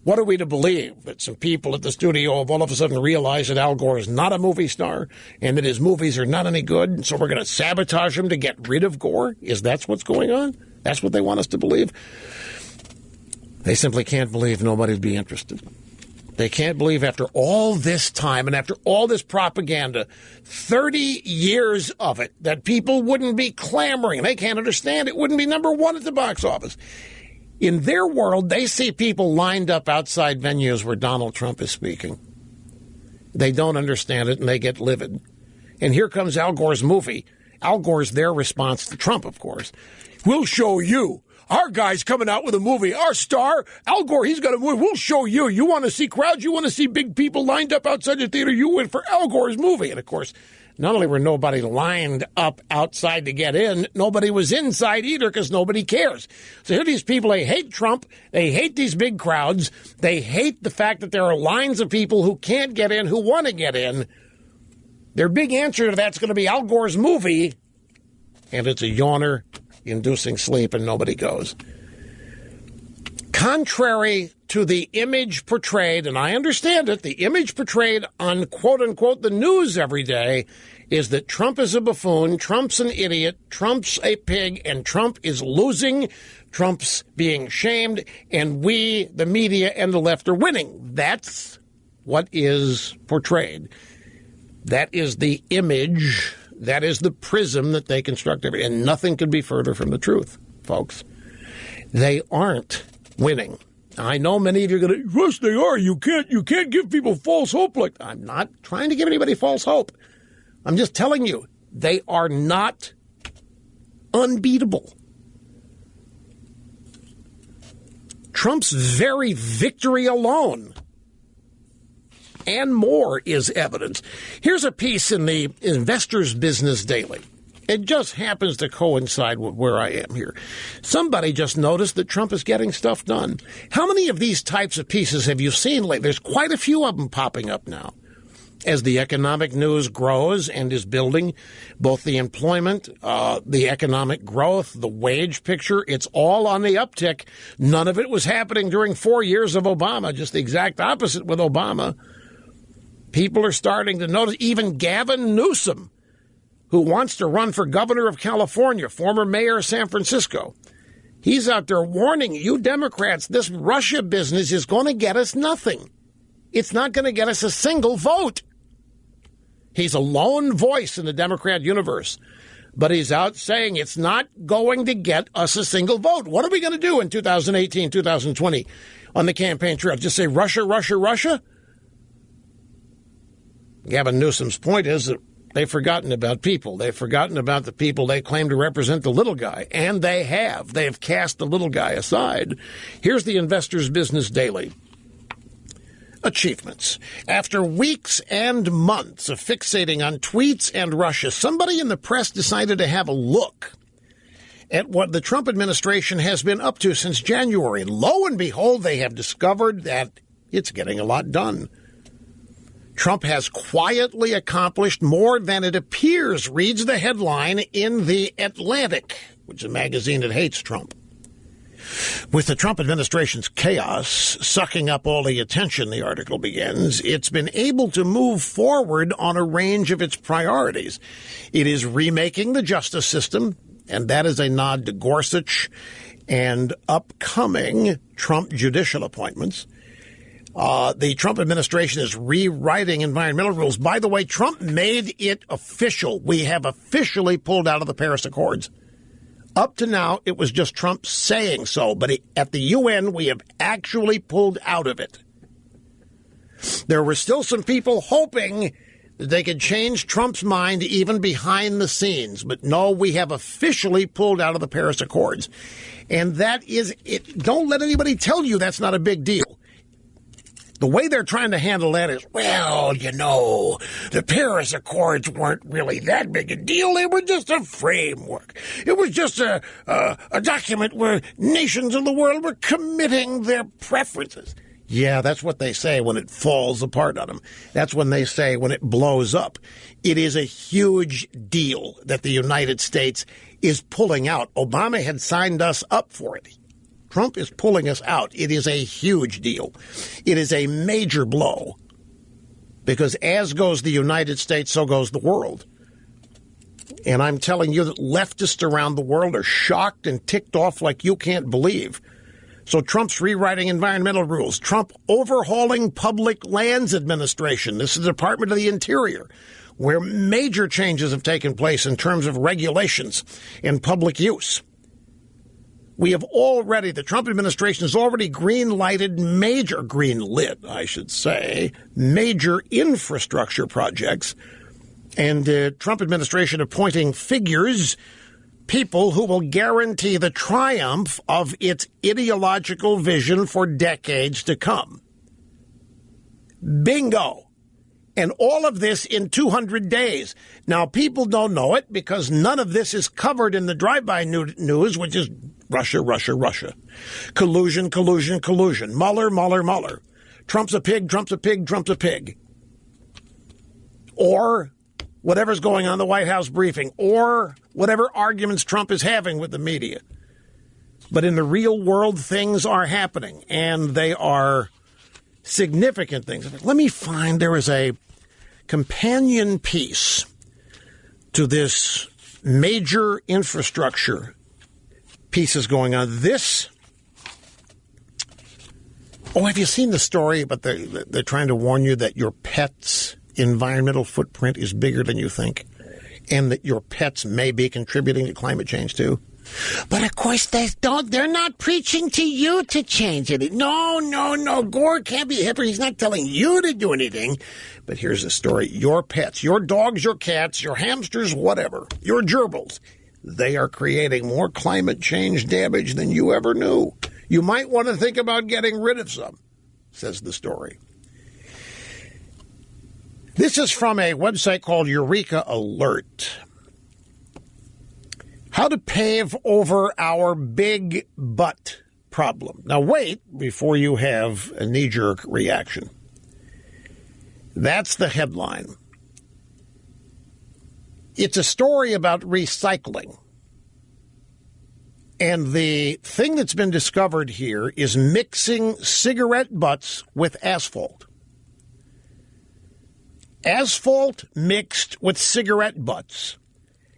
What are we to believe? That some people at the studio have all of a sudden realized that Al Gore is not a movie star and that his movies are not any good, and so we're going to sabotage him to get rid of Gore? Is that what's going on? That's what they want us to believe? They simply can't believe nobody'd be interested. They can't believe after all this time and after all this propaganda, 30 years of it, that people wouldn't be clamoring. They can't understand it wouldn't be number one at the box office. In their world, they see people lined up outside venues where Donald Trump is speaking. They don't understand it, and they get livid. And here comes Al Gore's movie. Al Gore's their response to Trump, of course. We'll show you. Our guy's coming out with a movie. Our star, Al Gore, he's got a movie. We'll show you. You want to see crowds? You want to see big people lined up outside the theater? You went for Al Gore's movie. And, of course, not only were nobody lined up outside to get in, nobody was inside either because nobody cares. So here are these people. They hate Trump. They hate these big crowds. They hate the fact that there are lines of people who can't get in, who want to get in. Their big answer to that's going to be Al Gore's movie, and it's a yawner inducing sleep, and nobody goes. Contrary to the image portrayed, and I understand it, the image portrayed on quote-unquote the news every day is that Trump is a buffoon, Trump's an idiot, Trump's a pig, and Trump is losing, Trump's being shamed, and we, the media and the left, are winning. That's what is portrayed. That is the image. That is the prism that they construct, and nothing could be further from the truth, folks. They aren't winning. I know many of you are going to, yes, they are. You can't give people false hope. Like, I'm not trying to give anybody false hope. I'm just telling you, they are not unbeatable. Trump's very victory alone and more is evidence. Here's a piece in the Investor's Business Daily. It just happens to coincide with where I am here. Somebody just noticed that Trump is getting stuff done. How many of these types of pieces have you seen lately? There's quite a few of them popping up now. As the economic news grows and is building, both the employment, the economic growth, the wage picture, it's all on the uptick. None of it was happening during 4 years of Obama, just the exact opposite with Obama. People are starting to notice. Even Gavin Newsom, who wants to run for governor of California, former mayor of San Francisco, he's out there warning you Democrats, this Russia business is going to get us nothing. It's not going to get us a single vote. He's a lone voice in the Democrat universe, but he's out saying it's not going to get us a single vote. What are we going to do in 2018, 2020 on the campaign trail? Just say Russia, Russia, Russia? Gavin Newsom's point is that they've forgotten about people. They've forgotten about the people they claim to represent the little guy. And they have. They've cast the little guy aside. Here's the Investor's Business Daily. Achievements. After weeks and months of fixating on tweets and Russia, somebody in the press decided to have a look at what the Trump administration has been up to since January. Lo and behold, they have discovered that it's getting a lot done. Trump has quietly accomplished more than it appears, reads the headline in The Atlantic, which is a magazine that hates Trump. With the Trump administration's chaos sucking up all the attention, the article begins, it's been able to move forward on a range of its priorities. It is remaking the justice system, and that is a nod to Gorsuch and upcoming Trump judicial appointments. The Trump administration is rewriting environmental rules. By the way, Trump made it official. We have officially pulled out of the Paris Accords. Up to now, it was just Trump saying so, but at the UN, we have actually pulled out of it. There were still some people hoping that they could change Trump's mind even behind the scenes, but no, we have officially pulled out of the Paris Accords. And that is it. Don't let anybody tell you that's not a big deal. The way they're trying to handle that is, well, you know, the Paris Accords weren't really that big a deal. They were just a framework. It was just a document where nations of the world were committing their preferences. Yeah, that's what they say when it falls apart on them. That's when they say when it blows up. It is a huge deal that the United States is pulling out. Obama had signed us up for it. Trump is pulling us out. It is a huge deal. It is a major blow because as goes the United States, so goes the world. And I'm telling you that leftists around the world are shocked and ticked off like you can't believe. So Trump's rewriting environmental rules. Trump overhauling public lands administration. This is the Department of the Interior, where major changes have taken place in terms of regulations and public use. We have already, the Trump administration has already green-lit, major infrastructure projects. And the Trump administration appointing figures, people who will guarantee the triumph of its ideological vision for decades to come. Bingo. And all of this in 200 days. Now, people don't know it because none of this is covered in the drive-by news, which is Russia, Russia, Russia. Collusion, collusion, collusion. Mueller, Mueller, Mueller. Trump's a pig, Trump's a pig, Trump's a pig. Or whatever's going on in the White House briefing. Or whatever arguments Trump is having with the media. But in the real world, things are happening. And they are significant things. Let me find, there is a companion piece to this major infrastructure pieces going on. This, have you seen the story? But they're trying to warn you that your pet's environmental footprint is bigger than you think, and that your pets may be contributing to climate change too. But of course they're not preaching to you to change it. No. Gore can't be a hypocrite. He's not telling you to do anything. But here's the story. Your pets, your dogs, your cats, your hamsters, whatever, your gerbils, they are creating more climate change damage than you ever knew. You might want to think about getting rid of some, says the story. This is from a website called Eureka Alert. How to pave over our big butt problem. Now wait before you have a knee-jerk reaction. That's the headline. It's a story about recycling. And the thing that's been discovered here is mixing cigarette butts with asphalt. Asphalt mixed with cigarette butts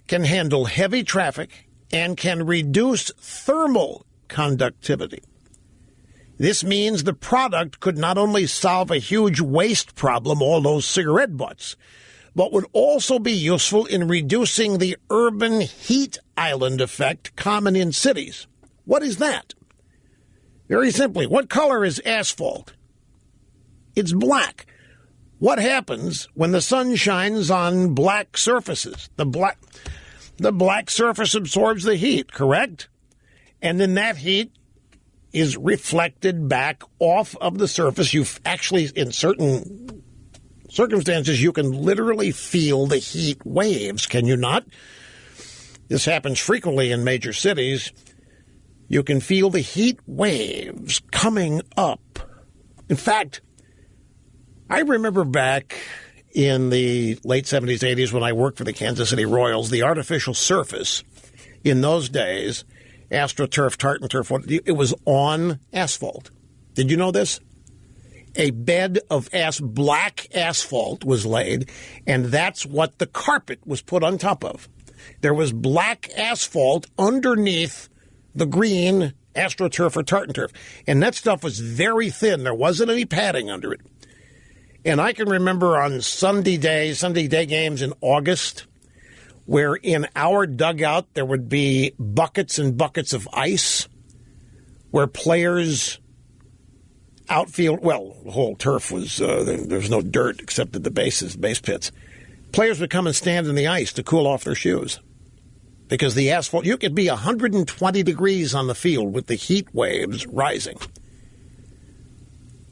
can handle heavy traffic and can reduce thermal conductivity. This means the product could not only solve a huge waste problem, all those cigarette butts, but would also be useful in reducing the urban heat island effect common in cities. What is that? Very simply, what color is asphalt? It's black. What happens when the sun shines on black surfaces? The black surface absorbs the heat, correct? And then that heat is reflected back off of the surface. You actually, in certain circumstances, you can literally feel the heat waves, can you not? This happens frequently in major cities. You can feel the heat waves coming up. In fact, I remember back in the late 70s, 80s, when I worked for the Kansas City Royals, the artificial surface in those days, AstroTurf, Tartan Turf, it was on asphalt. Did you know this? A bed of black asphalt was laid, and that's what the carpet was put on top of. There was black asphalt underneath the green AstroTurf or Tartan Turf, and that stuff was very thin. There wasn't any padding under it. And I can remember on Sunday day games in August where in our dugout there would be buckets and buckets of ice, where players outfield, well, the whole turf was, there's no dirt except at the base pits. Players would come and stand in the ice to cool off their shoes because the asphalt, you could be 120 degrees on the field with the heat waves rising.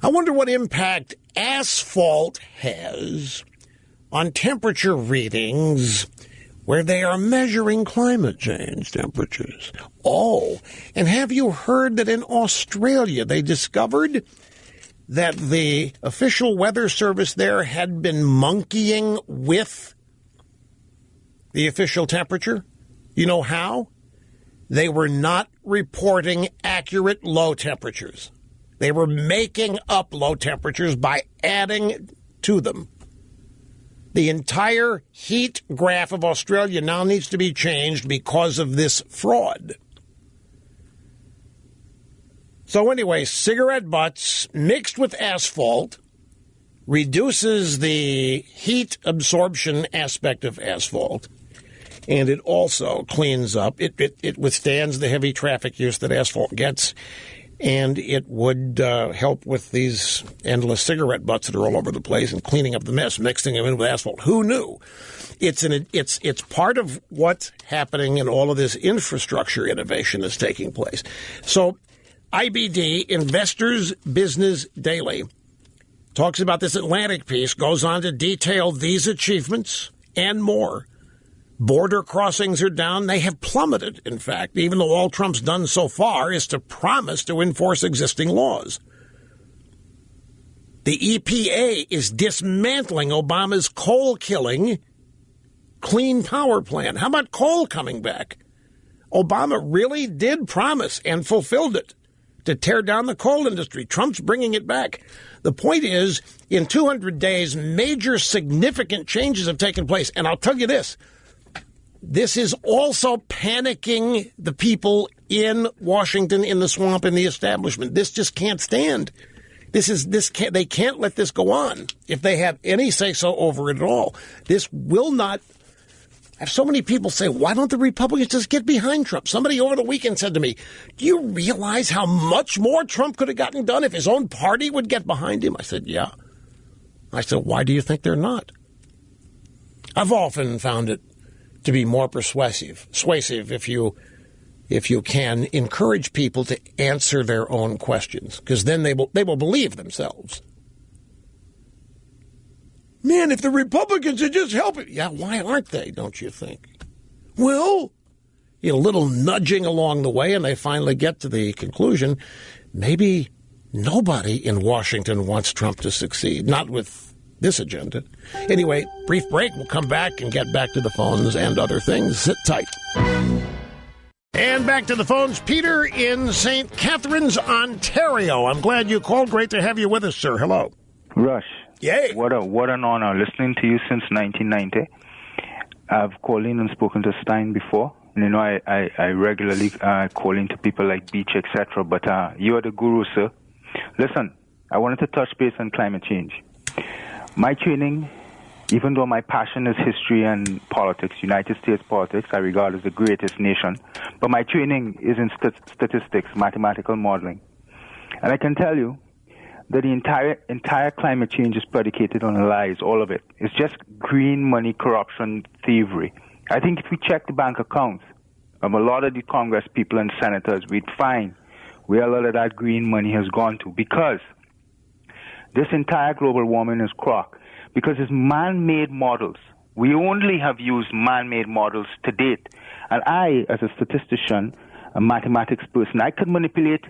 I wonder what impact asphalt has on temperature readings where they are measuring climate change temperatures. Oh, and have you heard that in Australia they discovered that the official weather service there had been monkeying with the official temperature? You know how? They were not reporting accurate low temperatures. They were making up low temperatures by adding to them. The entire heat graph of Australia now needs to be changed because of this fraud. So anyway, cigarette butts mixed with asphalt reduces the heat absorption aspect of asphalt, and it also cleans up. It withstands the heavy traffic use that asphalt gets, and it would help with these endless cigarette butts that are all over the place and cleaning up the mess, mixing them in with asphalt. Who knew? It's part of what's happening in all of this infrastructure innovation that's taking place. So IBD, Investors Business Daily, talks about this Atlantic piece, goes on to detail these achievements and more. Border crossings are down. They have plummeted, in fact, even though all Trump's done so far is to promise to enforce existing laws. The EPA is dismantling Obama's coal-killing clean power plan. How about coal coming back? Obama really did promise and fulfilled it to tear down the coal industry. Trump's bringing it back. The point is, in 200 days, major significant changes have taken place. And I'll tell you this. This is also panicking the people in Washington, in the swamp, in the establishment. This just can't stand. They can't let this go on if they have any say-so over it at all. This will not. I have so many people say, why don't the Republicans just get behind Trump? Somebody over the weekend said to me, do you realize how much more Trump could have gotten done if his own party would get behind him? I said, yeah. I said, why do you think they're not? I've often found it to be more persuasive if you can encourage people to answer their own questions, because then they will believe themselves. Man, if the Republicans are just helping, yeah, why aren't they? Don't you think? Well, a little nudging along the way, and they finally get to the conclusion: maybe nobody in Washington wants Trump to succeed, not with this agenda. Anyway, brief break. We'll come back and get back to the phones and other things. Sit tight. And back to the phones. Peter in St. Catharines, Ontario. I'm glad you called. Great to have you with us, sir. Hello. Rush. Yay. What an honor listening to you since 1990. I've called in and spoken to Stein before. And, I regularly call in to people like Beach, etc. But you are the guru, sir. Listen, I wanted to touch base on climate change. My training, even though my passion is history and politics, United States politics, I regard as the greatest nation, but my training is in statistics, mathematical modeling. And I can tell you that the entire climate change is predicated on lies, all of it. It's just green money, corruption, thievery. I think if we check the bank accounts of a lot of the Congress people and senators, we'd find where a lot of that green money has gone to, because this entire global warming is crock, because it's man-made models. We only have used man-made models to date. And I, as a statistician, a mathematics person, I could manipulate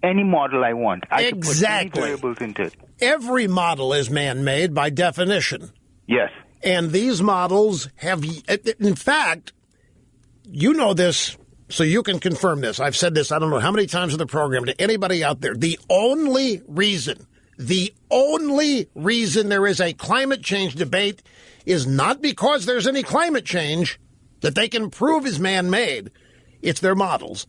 any model I want. I could put any variables into it. Every model is man-made by definition. Yes. And these models have, in fact, you know this, so you can confirm this. I've said this, I don't know how many times in the program, to anybody out there. The only reason there is a climate change debate is not because there's any climate change that they can prove is man-made. It's their models.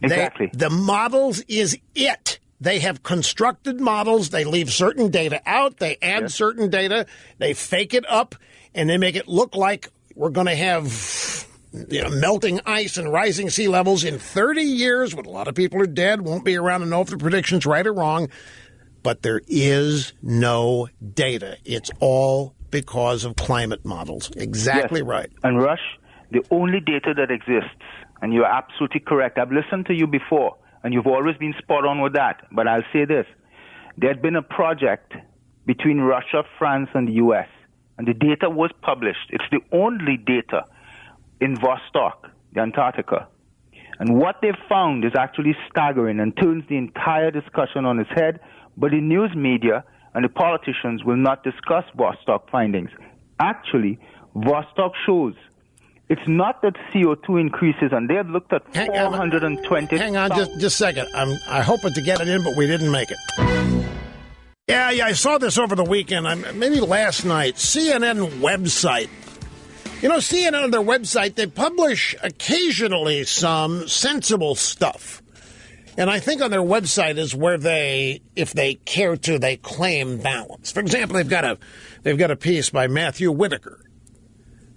Exactly. The models is it. They have constructed models. They leave certain data out. They add certain data. They fake it up, and they make it look like we're going to have melting ice and rising sea levels in 30 years when a lot of people are dead. Won't be around to know if the prediction's right or wrong. But there is no data. It's all because of climate models. Exactly yes. Right. And Rush, the only data that exists, and you're absolutely correct. I've listened to you before, and you've always been spot on with that. But I'll say this. There had been a project between Russia, France, and the U.S., and the data was published. It's the only data in Vostok, the Antarctica. And what they've found is actually staggering and turns the entire discussion on its head. But the news media and the politicians will not discuss Vostok findings. Actually, Vostok shows it's not that CO2 increases, and they have looked at 420... Hang on just a second. I hoping to get it in, but we didn't make it. Yeah, I saw this over the weekend, maybe last night. CNN website. CNN on their website, they publish occasionally some sensible stuff. And I think on their website is where they, if they care to, they claim balance. For example, they've got a piece by Matthew Whitaker,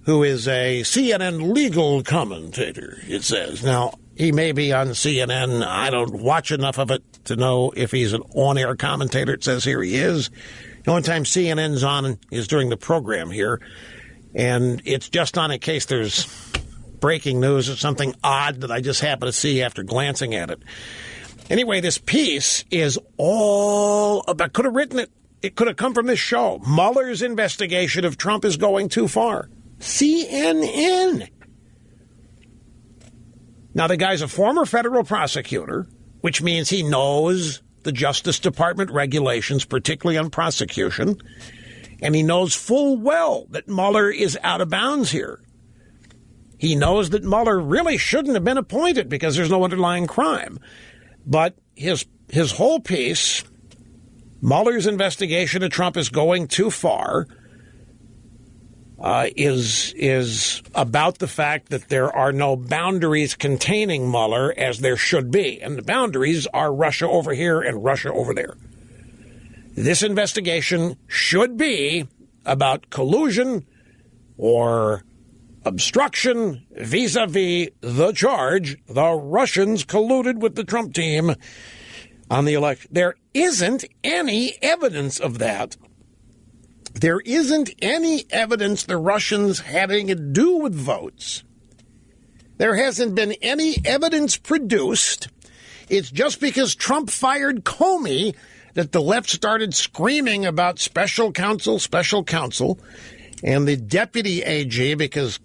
who is a CNN legal commentator, it says. Now, he may be on CNN. I don't watch enough of it to know if he's an on-air commentator. It says here he is. The only time CNN's on is during the program here. And it's just on in case there's breaking news or something odd that I just happen to see after glancing at it. Anyway, this piece is all about, could have written it, it could have come from this show. Mueller's investigation of Trump is going too far. CNN. Now, the guy's a former federal prosecutor, which means he knows the Justice Department regulations, particularly on prosecution, and he knows full well that Mueller is out of bounds here. He knows that Mueller really shouldn't have been appointed because there's no underlying crime. But his whole piece, Mueller's investigation of Trump is going too far, is about the fact that there are no boundaries containing Mueller as there should be. And the boundaries are Russia over here and Russia over there. This investigation should be about collusion or obstruction vis-a-vis the charge the Russians colluded with the Trump team on the election. There isn't any evidence of that. There isn't any evidence the Russians had anything to do with votes. There hasn't been any evidence produced. It's just because Trump fired Comey that the left started screaming about special counsel, and the deputy AG, because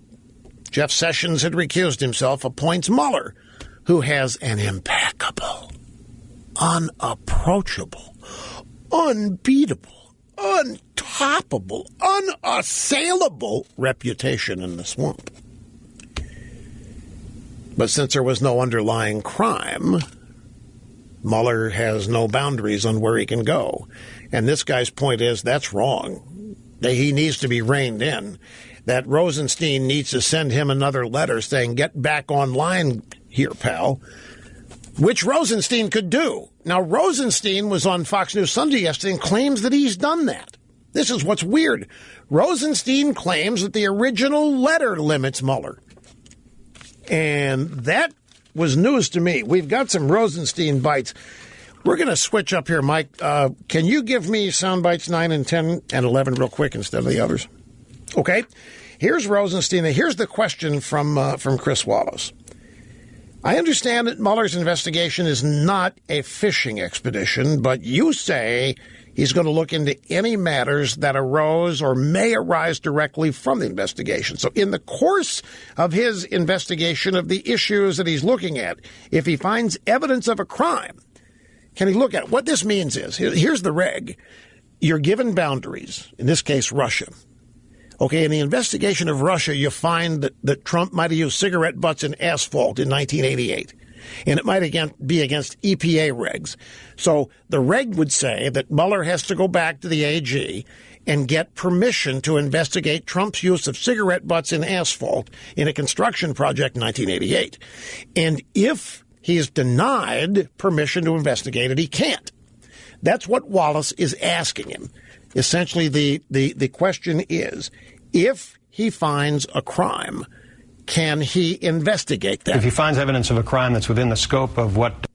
Jeff Sessions had recused himself, appoints Mueller, who has an impeccable, unapproachable, unbeatable, untoppable, unassailable reputation in the swamp. But since there was no underlying crime, Mueller has no boundaries on where he can go. And this guy's point is that's wrong. He needs to be reined in. That Rosenstein needs to send him another letter saying, get back online here, pal, which Rosenstein could do. Now, Rosenstein was on Fox News Sunday yesterday and claims that he's done that. This is what's weird. Rosenstein claims that the original letter limits Mueller. And that was news to me. We've got some Rosenstein bites. We're going to switch up here, Mike. Can you give me sound bites 9 and 10 and 11 real quick instead of the others? Okay. Here's Rosenstein. Here's the question from Chris Wallace. I understand that Mueller's investigation is not a fishing expedition, but you say he's going to look into any matters that arose or may arise directly from the investigation. So in the course of his investigation of the issues that he's looking at, if he finds evidence of a crime, can he look at it? What this means is, here's the reg. You're given boundaries, in this case, Russia. Okay, in the investigation of Russia, you find that Trump might have used cigarette butts in asphalt in 1988. And it might be against EPA regs. So the reg would say that Mueller has to go back to the AG and get permission to investigate Trump's use of cigarette butts in asphalt in a construction project in 1988. And if he's denied permission to investigate it, he can't. That's what Wallace is asking him. Essentially, the question is, if he finds a crime, can he investigate that? If he finds evidence of a crime that's within the scope of what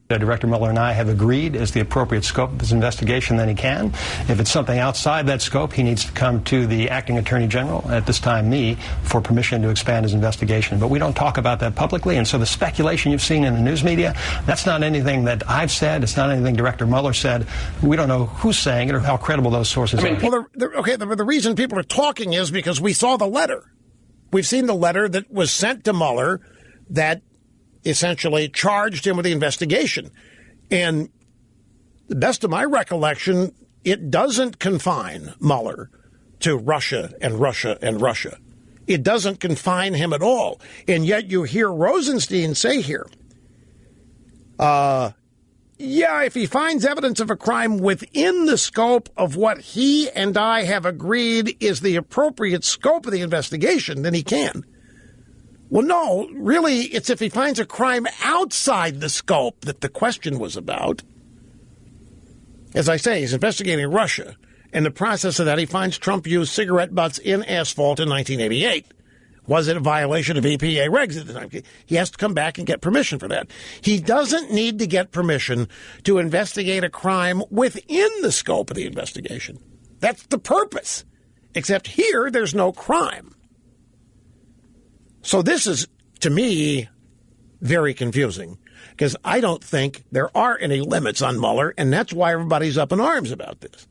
Director Mueller and I have agreed is the appropriate scope of his investigation, then he can. If it's something outside that scope, he needs to come to the acting attorney general, at this time me, for permission to expand his investigation. But we don't talk about that publicly, and so the speculation you've seen in the news media, that's not anything that I've said. It's not anything Director Mueller said. We don't know who's saying it or how credible those sources are. Well, the reason people are talking is because we saw the letter. We've seen the letter that was sent to Mueller that essentially charged him with the investigation. And the best of my recollection, it doesn't confine Mueller to Russia and Russia and Russia. It doesn't confine him at all. And yet you hear Rosenstein say here, if he finds evidence of a crime within the scope of what he and I have agreed is the appropriate scope of the investigation, then he can. Well, no, really, it's if he finds a crime outside the scope that the question was about. As I say, he's investigating Russia. In the process of that, he finds Trump used cigarette butts in asphalt in 1988. Was it a violation of EPA regs at the time? He has to come back and get permission for that. He doesn't need to get permission to investigate a crime within the scope of the investigation. That's the purpose. Except here, there's no crime. So this is, to me, very confusing, because I don't think there are any limits on Mueller, and that's why everybody's up in arms about this.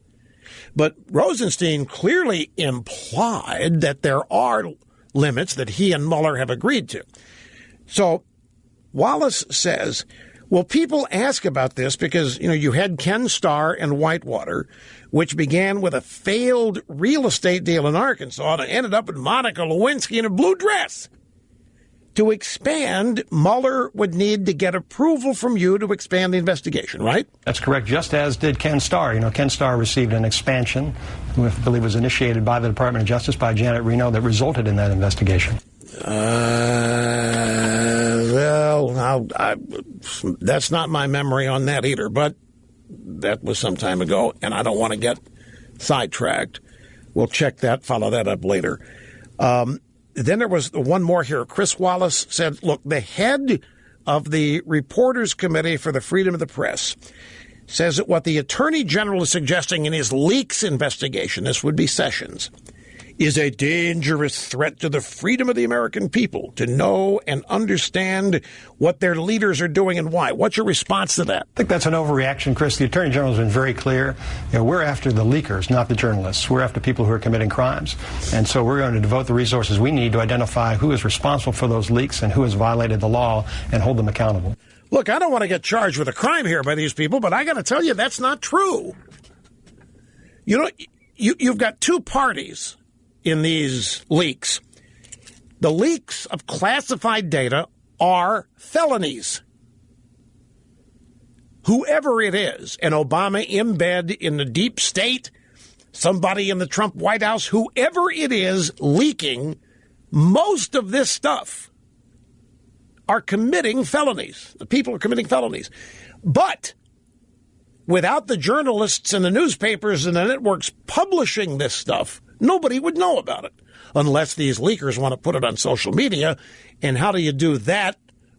But Rosenstein clearly implied that there are limits that he and Mueller have agreed to. So Wallace says, well, people ask about this because, you had Ken Starr and Whitewater, which began with a failed real estate deal in Arkansas and ended up with Monica Lewinsky in a blue dress. To expand, Mueller would need to get approval from you to expand the investigation, right? That's correct, just as did Ken Starr. Ken Starr received an expansion, I believe was initiated by the Department of Justice, by Janet Reno, that resulted in that investigation. That's not my memory on that either, but that was some time ago, and I don't want to get sidetracked. We'll check that, follow that up later. Then there was one more here. Chris Wallace said, look, the head of the Reporters Committee for the Freedom of the Press says that what the Attorney General is suggesting in his leaks investigation, this would be Sessions, is a dangerous threat to the freedom of the American people to know and understand what their leaders are doing and why. What's your response to that? I think that's an overreaction, Chris. The Attorney General has been very clear. We're after the leakers, not the journalists. We're after people who are committing crimes. And so we're going to devote the resources we need to identify who is responsible for those leaks and who has violated the law and hold them accountable. Look, I don't want to get charged with a crime here by these people, but I got to tell you, that's not true. You've got two parties in these leaks. The leaks of classified data are felonies. Whoever it is, an Obama embed in the deep state, somebody in the Trump White House, whoever it is leaking most of this stuff are committing felonies. The people are committing felonies. But without the journalists and the newspapers and the networks publishing this stuff, nobody would know about it unless these leakers want to put it on social media. And how do you do that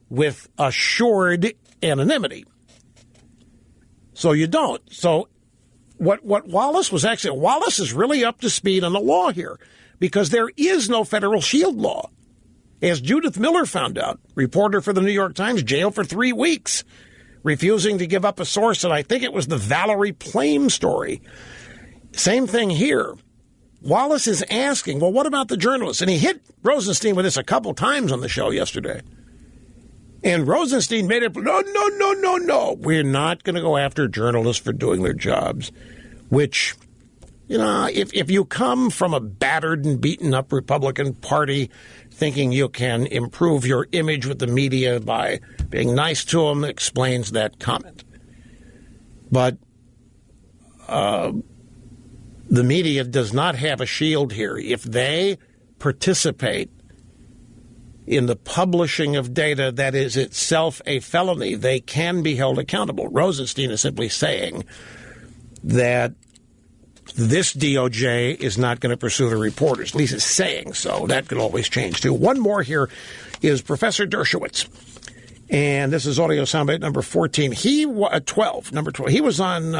with assured anonymity? So you don't. So what Wallace is really up to speed on the law here, because there is no federal shield law. As Judith Miller found out, reporter for the New York Times, jailed for 3 weeks, refusing to give up a source, and I think it was the Valerie Plame story. Same thing here. Wallace is asking, well, what about the journalists? And he hit Rosenstein with this a couple times on the show yesterday. And Rosenstein made it, no. We're not going to go after journalists for doing their jobs, which, if you come from a battered and beaten up Republican Party thinking you can improve your image with the media by being nice to them, explains that comment. But the media does not have a shield here. If they participate in the publishing of data that is itself a felony, they can be held accountable. Rosenstein is simply saying that this DOJ is not going to pursue the reporters. At least it's saying so. That could always change, too. One more here is Professor Dershowitz. And this is audio soundbite number 14. Number 12. He was on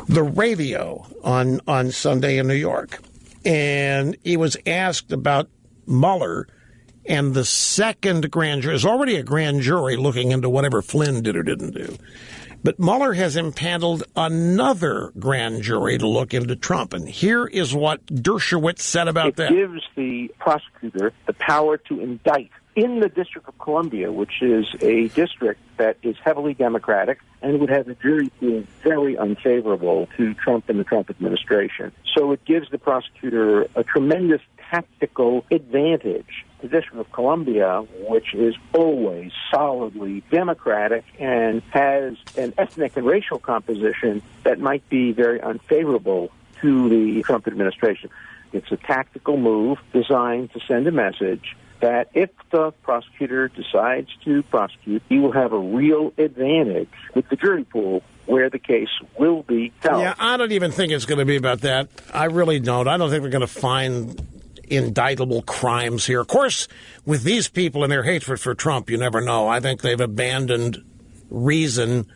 the radio on Sunday in New York. And he was asked about Mueller and the second grand jury. There's already a grand jury looking into whatever Flynn did or didn't do. But Mueller has impaneled another grand jury to look into Trump. And here is what Dershowitz said about that. It gives the prosecutor the power to indict in the District of Columbia, which is a district that is heavily Democratic and would have a jury pool very unfavorable to Trump and the Trump administration. So it gives the prosecutor a tremendous tactical advantage. The District of Columbia, which is always solidly Democratic and has an ethnic and racial composition that might be very unfavorable to the Trump administration. It's a tactical move designed to send a message that if the prosecutor decides to prosecute, he will have a real advantage with the jury pool where the case will be held. Yeah, I don't even think it's going to be about that. I really don't. I don't think we're going to find indictable crimes here. Of course, with these people and their hatred for Trump, you never know. I think they've abandoned reason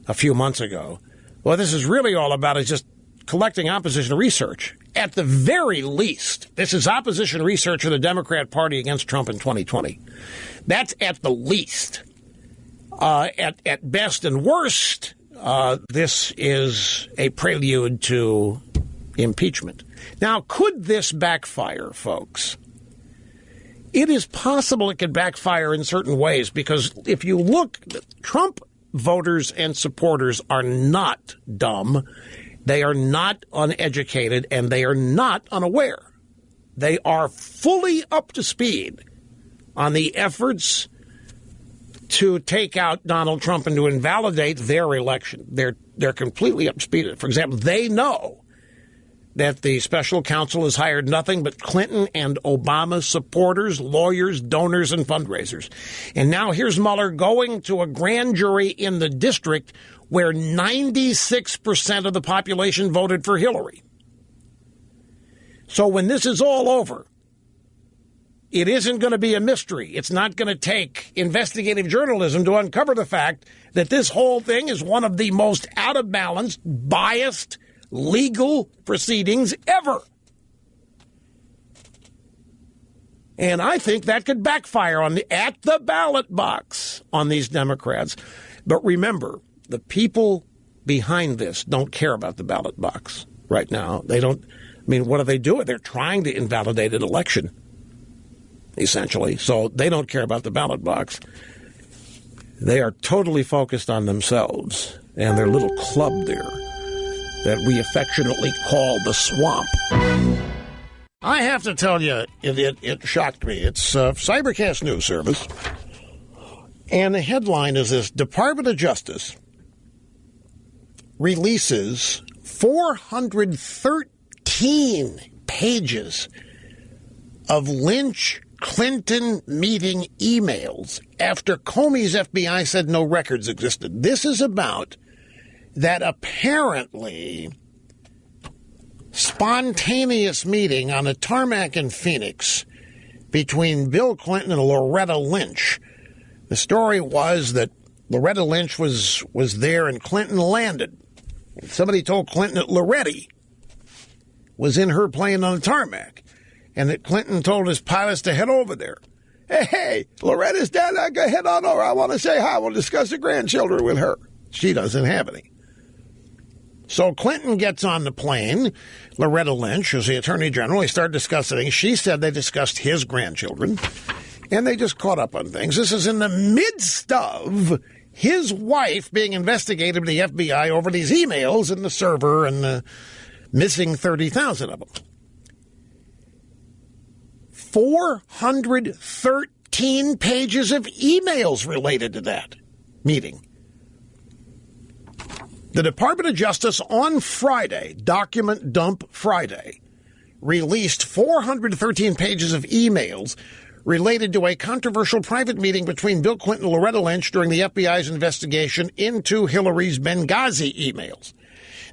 a few months ago. What this is really all about is just collecting opposition research. At the very least, this is opposition research of the Democrat Party against Trump in 2020. That's at the least. At best and worst, this is a prelude to impeachment. Now, could this backfire, folks? It is possible it could backfire in certain ways because if you look, Trump voters and supporters are not dumb. They are not uneducated, and they are not unaware. They are fully up to speed on the efforts to take out Donald Trump and to invalidate their election. They're completely up to speed. For example, they know that the special counsel has hired nothing but Clinton and Obama supporters, lawyers, donors, and fundraisers. And now here's Mueller going to a grand jury in the district where 96% of the population voted for Hillary. So when this is all over, it isn't going to be a mystery. It's not going to take investigative journalism to uncover the fact that this whole thing is one of the most out-of-balance, biased, legal proceedings ever. And I think that could backfire at the ballot box on these Democrats. But remember, the people behind this don't care about the ballot box right now. They don't. I mean, what are they doing? They're trying to invalidate an election, essentially. So they don't care about the ballot box. They are totally focused on themselves and their little club there that we affectionately call the Swamp. I have to tell you, it shocked me. It's Cybercast News Service, and the headline is this: Department of Justice releases 413 pages of Lynch-Clinton meeting emails after Comey's FBI said no records existed. This is about that apparently spontaneous meeting on a tarmac in Phoenix between Bill Clinton and Loretta Lynch. The story was that Loretta Lynch was there and Clinton landed. Somebody told Clinton that Loretti was in her plane on the tarmac and that Clinton told his pilots to head over there. Hey, Loretta's dead. I go head on over. I want to say hi. We'll discuss the grandchildren with her. She doesn't have any. So Clinton gets on the plane. Loretta Lynch, who's the Attorney General, they start discussing things. She said they discussed his grandchildren, and they just caught up on things. This is in the midst of his wife being investigated by the FBI over these emails in the server and missing 30,000 of them. 413 pages of emails related to that meeting. The Department of Justice on Friday, Document Dump Friday, released 413 pages of emails related to a controversial private meeting between Bill Clinton and Loretta Lynch during the FBI's investigation into Hillary's Benghazi emails.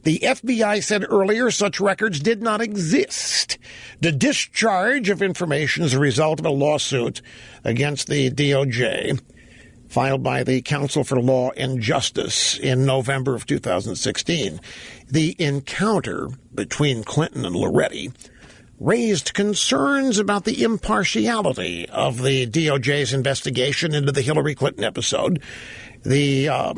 The FBI said earlier such records did not exist. The discharge of information is a result of a lawsuit against the DOJ filed by the Council for Law and Justice in November of 2016. The encounter between Clinton and Loretti raised concerns about the impartiality of the DOJ's investigation into the Hillary Clinton episode. The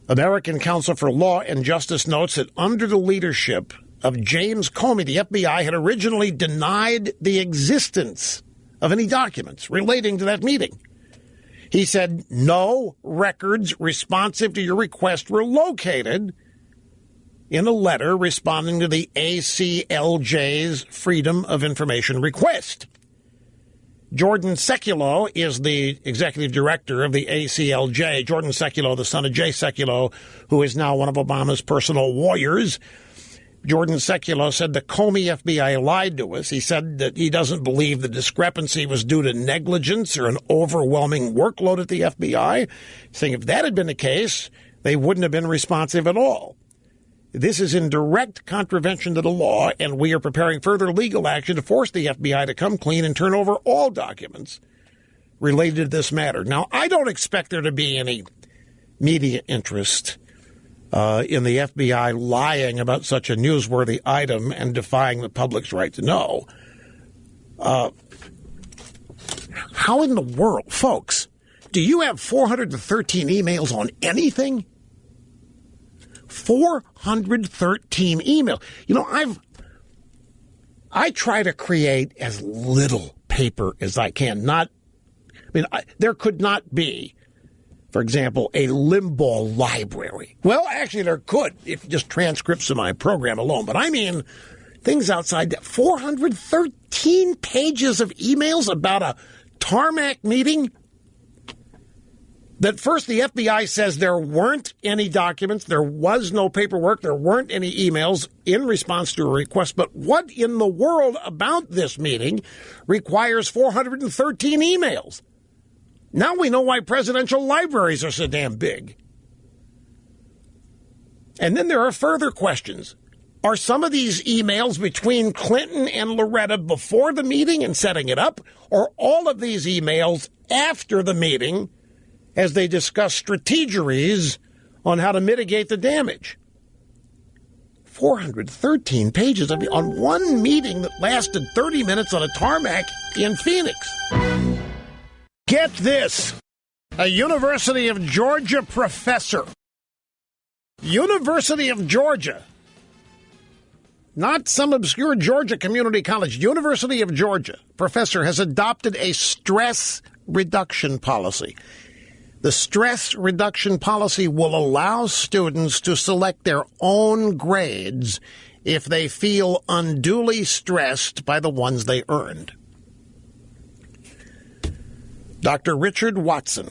American Council for Law and Justice notes that under the leadership of James Comey, the FBI had originally denied the existence of any documents relating to that meeting. He said no records responsive to your request were located in a letter responding to the ACLJ's Freedom of Information request. Jordan Sekulow is the executive director of the ACLJ. Jordan Sekulow, the son of Jay Sekulow, who is now one of Obama's personal warriors. Jordan Sekulow said the Comey FBI lied to us. He said that he doesn't believe the discrepancy was due to negligence or an overwhelming workload at the FBI, saying if that had been the case, they wouldn't have been responsive at all. This is in direct contravention to the law, and we are preparing further legal action to force the FBI to come clean and turn over all documents related to this matter. Now, I don't expect there to be any media interest in the FBI lying about such a newsworthy item and defying the public's right to know. How in the world, folks, do you have 413 emails on anything? 413 emails. You know, I try to create as little paper as I can. There could not be, for example, a Limbaugh library. Well, actually, there could, if just transcripts of my program alone. But I mean, things outside that. 413 pages of emails about a tarmac meeting. That first the FBI says there weren't any documents, there was no paperwork, there weren't any emails in response to a request. But what in the world about this meeting requires 413 emails? Now we know why presidential libraries are so damn big. And then there are further questions. Are some of these emails between Clinton and Loretta before the meeting and setting it up, or all of these emails after the meeting as they discuss strategies on how to mitigate the damage? 413 pages on one meeting that lasted 30 minutes on a tarmac in Phoenix. Get this. A University of Georgia professor. University of Georgia. Not some obscure Georgia community college. University of Georgia professor has adopted a stress reduction policy. The stress reduction policy will allow students to select their own grades if they feel unduly stressed by the ones they earned. Dr. Richard Watson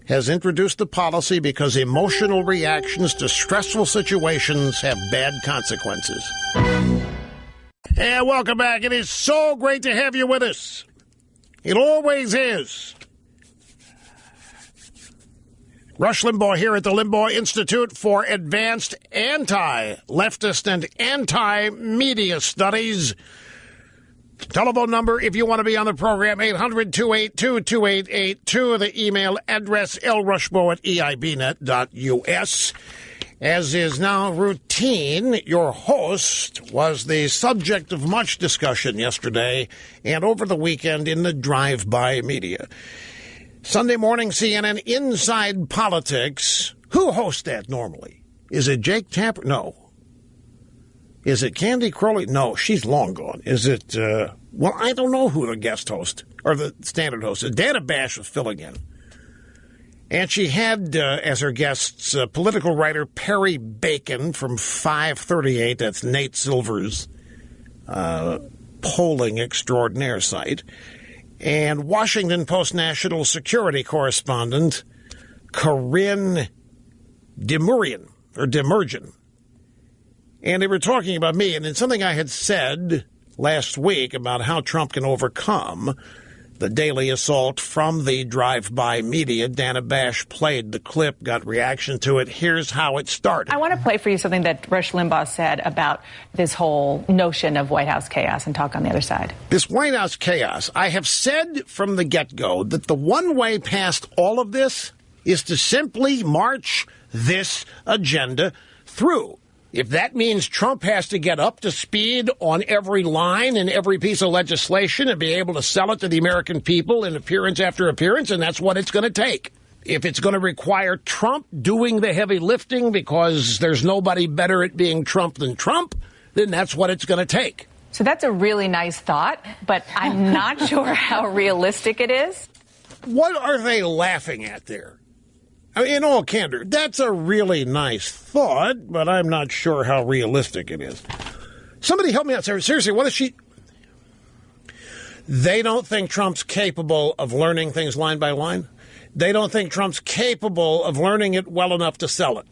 has introduced the policy because emotional reactions to stressful situations have bad consequences. And welcome back. It is so great to have you with us. It always is. Rush Limbaugh here at the Limbaugh Institute for Advanced Anti-Leftist and Anti-Media Studies. Telephone number, if you want to be on the program, 800-282-2882. The email address, lrushbo@eibnet.us. As is now routine, your host was the subject of much discussion yesterday and over the weekend in the drive-by media. Sunday morning CNN Inside Politics. Who hosts that normally? Is it Jake Tapper? No. Is it Candy Crowley? No, she's long gone. Is it, well, I don't know who the guest host or the standard host is. Dana Bash was filling in. And she had as her guests political writer Perry Bacon from 538. That's Nate Silver's polling extraordinaire site. And Washington Post national security correspondent Corinne Demurgian. And they were talking about me, and it's something I had said last week about how Trump can overcome the daily assault from the drive-by media. Dana Bash played the clip, got reaction to it. Here's how it started. I want to play for you something that Rush Limbaugh said about this whole notion of White House chaos and talk on the other side. This White House chaos, I have said from the get-go that the one way past all of this is to simply march this agenda through. If that means Trump has to get up to speed on every line and every piece of legislation and be able to sell it to the American people in appearance after appearance, and that's what it's going to take. If it's going to require Trump doing the heavy lifting because there's nobody better at being Trump than Trump, then that's what it's going to take. So that's a really nice thought, but I'm not sure how realistic it is. What are they laughing at there? I mean, in all candor, that's a really nice thought, but I'm not sure how realistic it is. Somebody help me out. Seriously, what is she? They don't think Trump's capable of learning things line by line. They don't think Trump's capable of learning it well enough to sell it.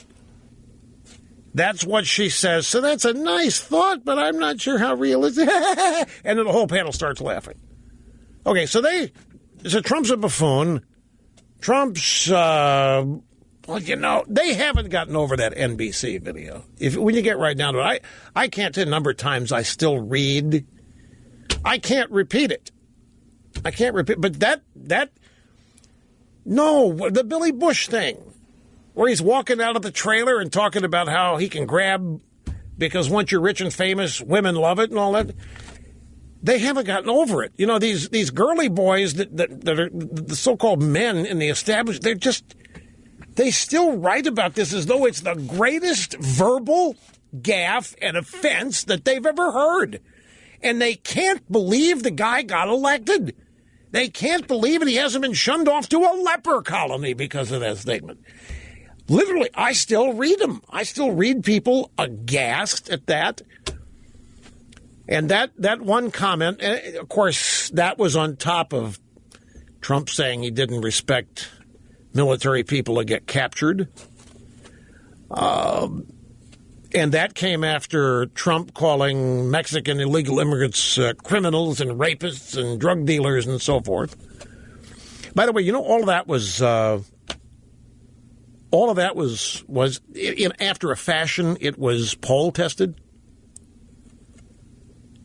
That's what she says. So that's a nice thought, but I'm not sure how realistic. And then the whole panel starts laughing. Okay, so Trump's a buffoon. Trump's, well, you know, they haven't gotten over that NBC video. When you get right down to it, I can't tell the number of times I still read. I can't repeat it. But the Billy Bush thing, where he's walking out of the trailer and talking about how he can grab, because once you're rich and famous, women love it and all that. They haven't gotten over it. You know, these girly boys that are the so-called men in the establishment, they still write about this as though it's the greatest verbal gaffe and offense that they've ever heard. And they can't believe the guy got elected. They can't believe it. He hasn't been shunned off to a leper colony because of that statement. Literally, I still read them. I still read people aghast at that. And that one comment, of course, that was on top of Trump saying he didn't respect military people that get captured. And that came after Trump calling Mexican illegal immigrants criminals and rapists and drug dealers and so forth. By the way, you know, all of that was in after a fashion, it was poll tested.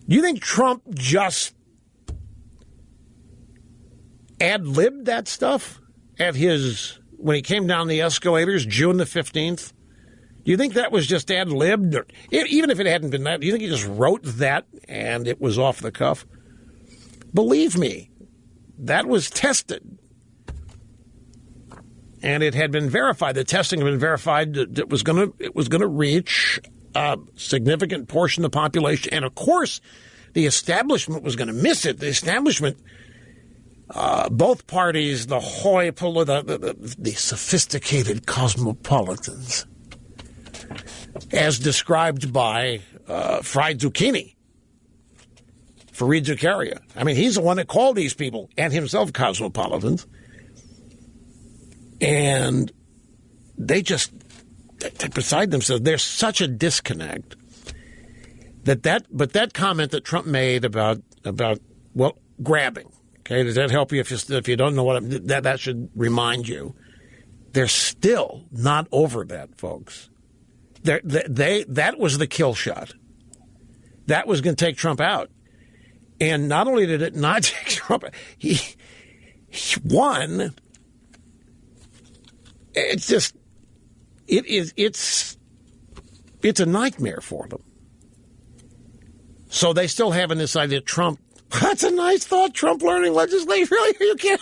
Do you think Trump just ad-libbed that stuff when he came down the escalators June the 15th? Do you think that was just ad-libbed? Or, even if it hadn't been that, do you think he just wrote that and it was off the cuff? Believe me, that was tested. And it had been verified. The testing had been verified that it was going to reach a significant portion of the population. And, of course, the establishment was going to miss it. The establishment, both parties, the the sophisticated cosmopolitans, as described by Fried Zucchini, Fareed Zakaria. I mean, he's the one that called these people and himself cosmopolitans. And they beside themselves. There's such a disconnect but that comment that Trump made about grabbing. Okay, does that help you if you don't know what that should remind you? They're still not over that, folks. That was the kill shot. That was going to take Trump out. And not only did it not take Trump out, he won. It's just it's a nightmare for them. So they still having this idea, Trump, that's a nice thought, Trump learning legislation. Really? You can't.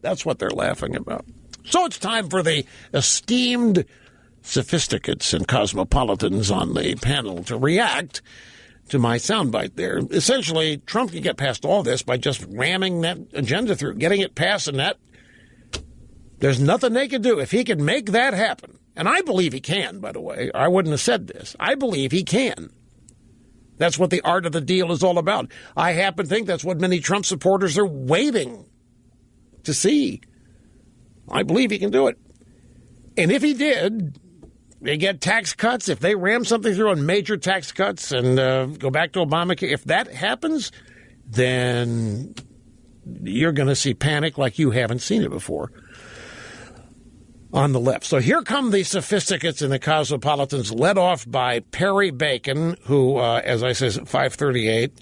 That's what they're laughing about. So it's time for the esteemed sophisticates and cosmopolitans on the panel to react to my soundbite there. Essentially, Trump can get past all this by just ramming that agenda through, getting it passed, and that there's nothing they can do. If he can make that happen, and I believe he can, by the way, I wouldn't have said this. I believe he can. That's what the art of the deal is all about. I happen to think that's what many Trump supporters are waiting to see. I believe he can do it. And if he did, they get tax cuts. If they ram something through on major tax cuts and go back to Obamacare, if that happens, then you're going to see panic like you haven't seen it before on the left. So here come the sophisticates and the cosmopolitans, led off by Perry Bacon, who, as I said, 538,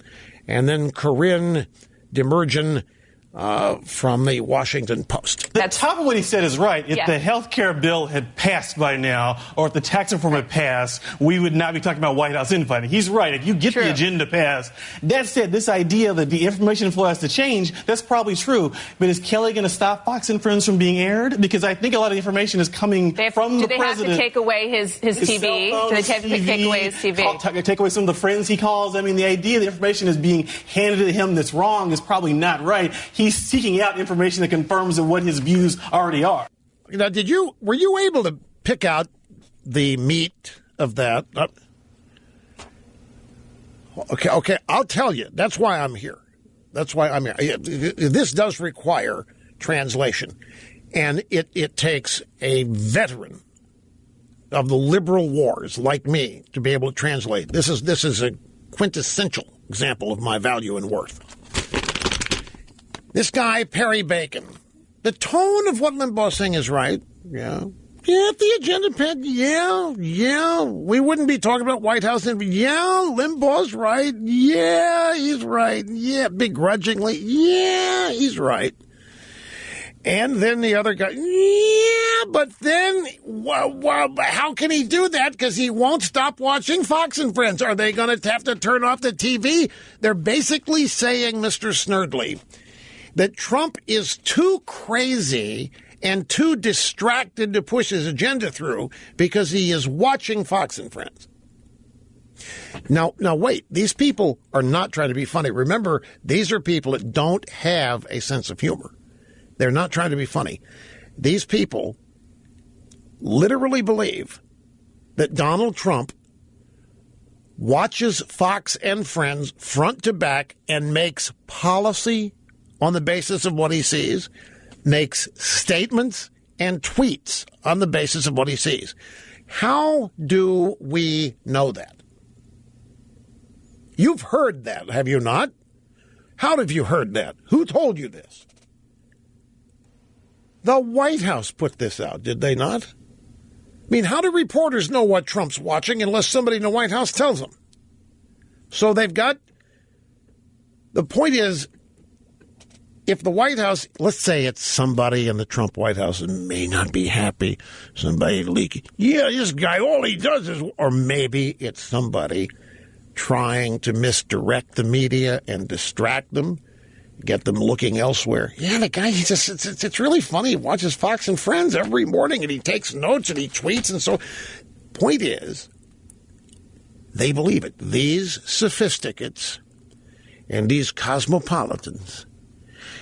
and then Corinne Demergen from the Washington Post. The top of what he said is right. If the health care bill had passed by now, or if the tax reform had passed, we would not be talking about White House infighting. He's right. If you get the agenda passed, that said, this idea that the information flow has to change, that's probably true. But is Kelly going to stop Fox and Friends from being aired? Because I think a lot of the information is coming from the president. Do they have to take away his TV? Do they have to take away his TV? Take away some of the friends he calls? I mean, the idea the information is being handed to him that's wrong is probably not right. He's seeking out information that confirms what his views already are. Now, were you able to pick out the meat of that? Okay, I'll tell you. That's why I'm here. This does require translation, and it takes a veteran of the liberal wars like me to be able to translate. This is a quintessential example of my value and worth. This guy, Perry Bacon, the tone of what Limbaugh's saying is right. Yeah, if the agenda passed, yeah, we wouldn't be talking about White House. Yeah, Limbaugh's right. Yeah, he's right. Yeah, begrudgingly. Yeah, he's right. And then the other guy, yeah, but then, how can he do that? Because he won't stop watching Fox and Friends. Are they going to have to turn off the TV? They're basically saying, Mr. Snerdley, that Trump is too crazy and too distracted to push his agenda through because he is watching Fox and Friends. Now wait, these people are not trying to be funny. Remember, these are people that don't have a sense of humor. They're not trying to be funny. These people literally believe that Donald Trump watches Fox and Friends front to back and makes policy on the basis of what he sees, makes statements and tweets on the basis of what he sees. How do we know that? You've heard that, have you not? How have you heard that? Who told you this? The White House put this out, did they not? I mean, how do reporters know what Trump's watching unless somebody in the White House tells them? So they've got... The point is, if the White House, let's say it's somebody in the Trump White House that may not be happy, somebody leaking, this guy, all he does is, or maybe it's somebody trying to misdirect the media and distract them, get them looking elsewhere. Yeah, the guy, it's really funny. He watches Fox and Friends every morning, and he takes notes, and he tweets, and so. Point is, they believe it. These sophisticates and these cosmopolitans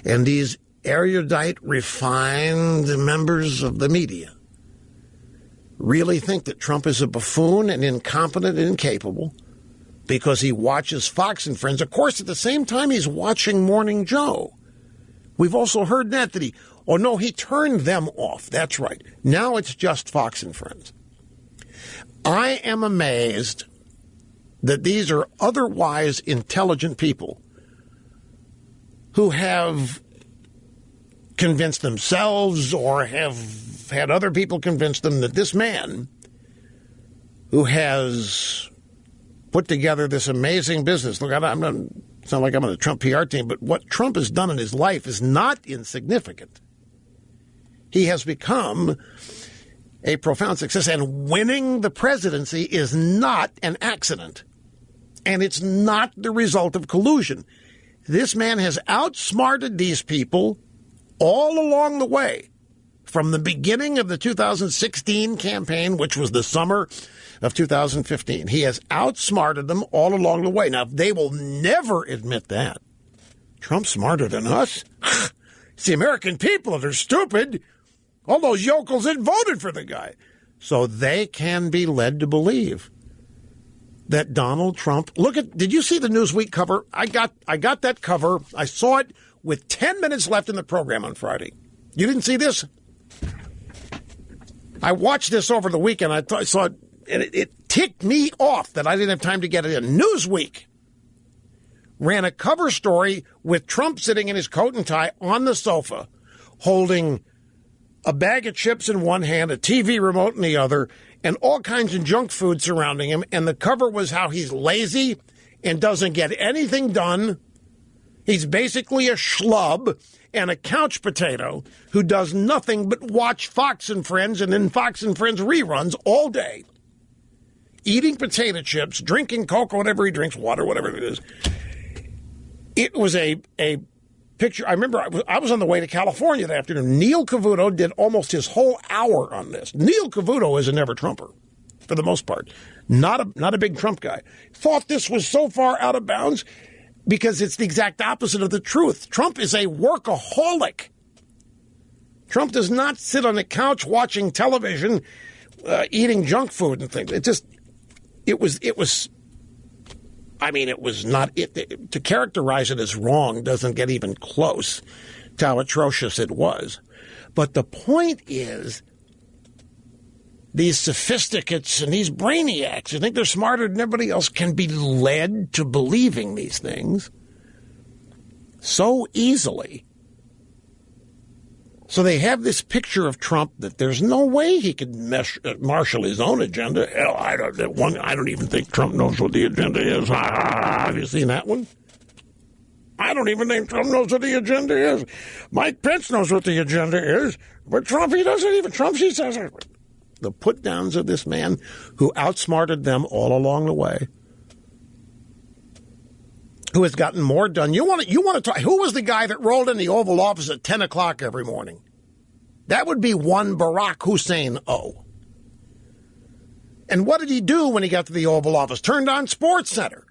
and these erudite, refined members of the media really think that Trump is a buffoon and incompetent and incapable because he watches Fox and Friends. Of course, at the same time, he's watching Morning Joe. We've also heard that he turned them off. That's right. Now it's just Fox and Friends. I am amazed that these are otherwise intelligent people who have convinced themselves or have had other people convince them that this man who has put together this amazing business. Look, it's not like I'm on the Trump PR team, but what Trump has done in his life is not insignificant. He has become a profound success, and winning the presidency is not an accident, and it's not the result of collusion. This man has outsmarted these people all along the way, from the beginning of the 2016 campaign, which was the summer of 2015. He has outsmarted them all along the way. Now, they will never admit that. Trump's smarter than us. It's the American people that are stupid. All those yokels that voted for the guy. So they can be led to believe that Donald Trump... did you see the Newsweek cover? I got that cover. I saw it with 10 minutes left in the program on Friday. You didn't see this? I watched this over the weekend. I saw it, and it ticked me off that I didn't have time to get it in. Newsweek ran a cover story with Trump sitting in his coat and tie on the sofa, holding a bag of chips in one hand, a TV remote in the other, and all kinds of junk food surrounding him. And the cover was how he's lazy and doesn't get anything done. He's basically a schlub and a couch potato who does nothing but watch Fox and Friends and then Fox and Friends reruns all day, eating potato chips, drinking Coke, whatever he drinks, water, whatever it is. It was a picture. I remember I was on the way to California that afternoon. Neil Cavuto did almost his whole hour on this. Neil Cavuto is a never-Trumper, for the most part. Not a big Trump guy. Thought this was so far out of bounds because it's the exact opposite of the truth. Trump is a workaholic. Trump does not sit on the couch watching television, eating junk food and things. It was not, to characterize it as wrong doesn't get even close to how atrocious it was. But the point is, these sophisticates and these brainiacs who think they're smarter than everybody else can be led to believing these things so easily. So they have this picture of Trump that there's no way he could marshal his own agenda. Hell, I don't even think Trump knows what the agenda is. Have you seen that one? I don't even think Trump knows what the agenda is. Mike Pence knows what the agenda is, but Trump, he doesn't even. Trump, he says it. The put-downs of this man who outsmarted them all along the way, who has gotten more done. You want to talk? Who was the guy that rolled in the Oval Office at 10 o'clock every morning? That would be one Barack Hussein O. And what did he do when he got to the Oval Office? Turned on Sports Center.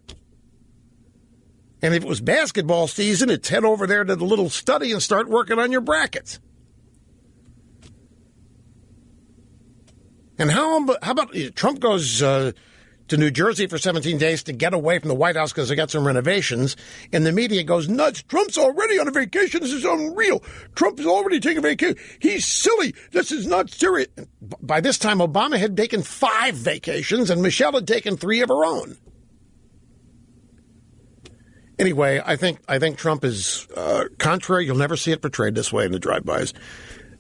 And if it was basketball season, it's head over there to the little study and start working on your brackets. And how about Trump goes to New Jersey for 17 days to get away from the White House because they got some renovations, and the media goes nuts. Trump's already on a vacation. This is unreal. Trump is already taking a vacation. He's silly. This is not serious. By this time, Obama had taken 5 vacations, and Michelle had taken 3 of her own. Anyway, I think Trump is contrary. You'll never see it portrayed this way in the drive-bys.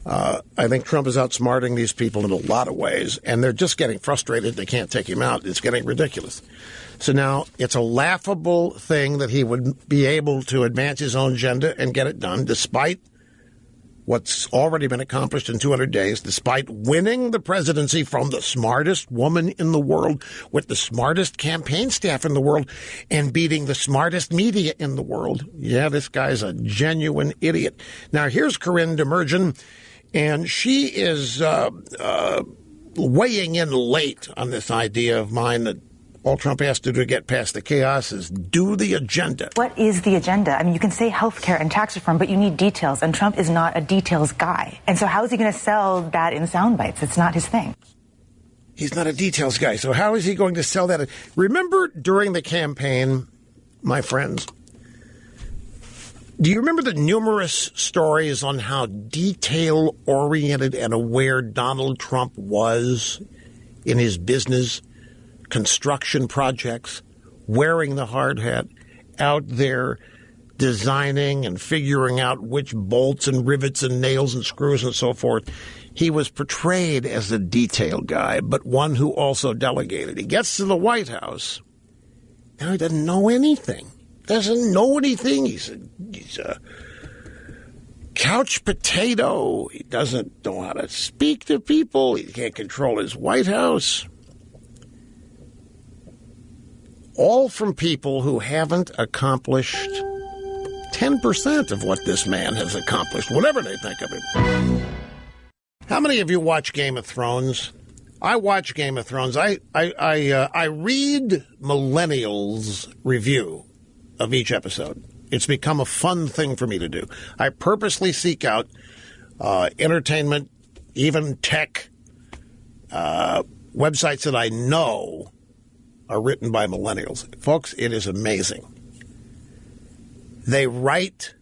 I think Trump is outsmarting these people in a lot of ways, and they're just getting frustrated. They can't take him out. It's getting ridiculous. So now it's a laughable thing that he would be able to advance his own agenda and get it done, despite what's already been accomplished in 200 days, despite winning the presidency from the smartest woman in the world with the smartest campaign staff in the world and beating the smartest media in the world. Yeah, this guy's a genuine idiot. Now, here's Corinne Demergen. And she is weighing in late on this idea of mine that all Trump has to do to get past the chaos is do the agenda. What is the agenda? I mean, you can say health care and tax reform, but you need details, and Trump is not a details guy. And so how is he going to sell that in sound bites? It's not his thing. He's not a details guy, so how is he going to sell that? Remember during the campaign, my friends, do you remember the numerous stories on how detail-oriented and aware Donald Trump was in his business, construction projects, wearing the hard hat, out there designing and figuring out which bolts and rivets and nails and screws and so forth? He was portrayed as a detail guy, but one who also delegated. He gets to the White House. Now he doesn't know anything. Doesn't know anything. He's a couch potato. He doesn't know how to speak to people. He can't control his White House. All from people who haven't accomplished 10% of what this man has accomplished, whatever they think of him. How many of you watch Game of Thrones? I watch Game of Thrones. I read Millennials' review of each episode. It's become a fun thing for me to do. I purposely seek out entertainment, even tech, websites that I know are written by millennials. Folks, it is amazing. They write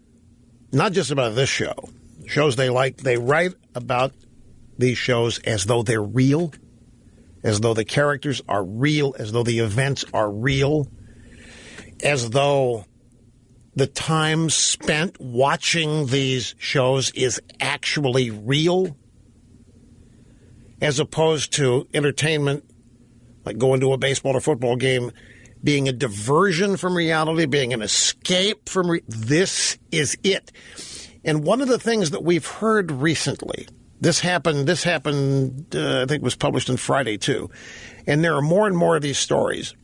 not just about this show, shows they like, they write about these shows as though they're real, as though the characters are real, as though the events are real, as though the time spent watching these shows is actually real, as opposed to entertainment, like going to a baseball or football game, being a diversion from reality, being an escape from this is it. And one of the things that we've heard recently, this happened, I think it was published on Friday too, and there are more and more of these stories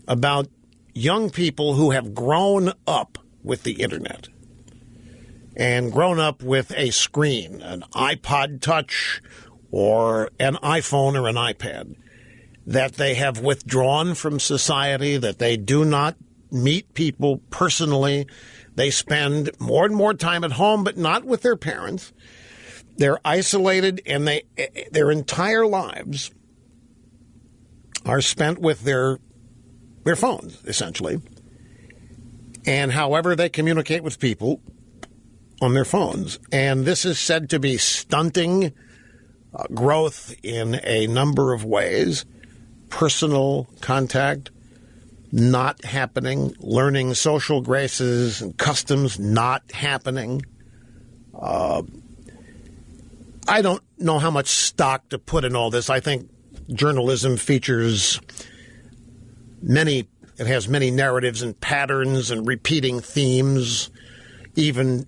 about young people who have grown up with the internet and grown up with a screen, an iPod Touch or an iPhone or an iPad, that they have withdrawn from society, that they do not meet people personally. They spend more and more time at home, but not with their parents. They're isolated, and their entire lives are spent with their phones, essentially. And however they communicate with people on their phones. And this is said to be stunting growth in a number of ways. Personal contact not happening. Learning social graces and customs not happening. I don't know how much stock to put in all this. I think journalism features it has many narratives and patterns and repeating themes. Even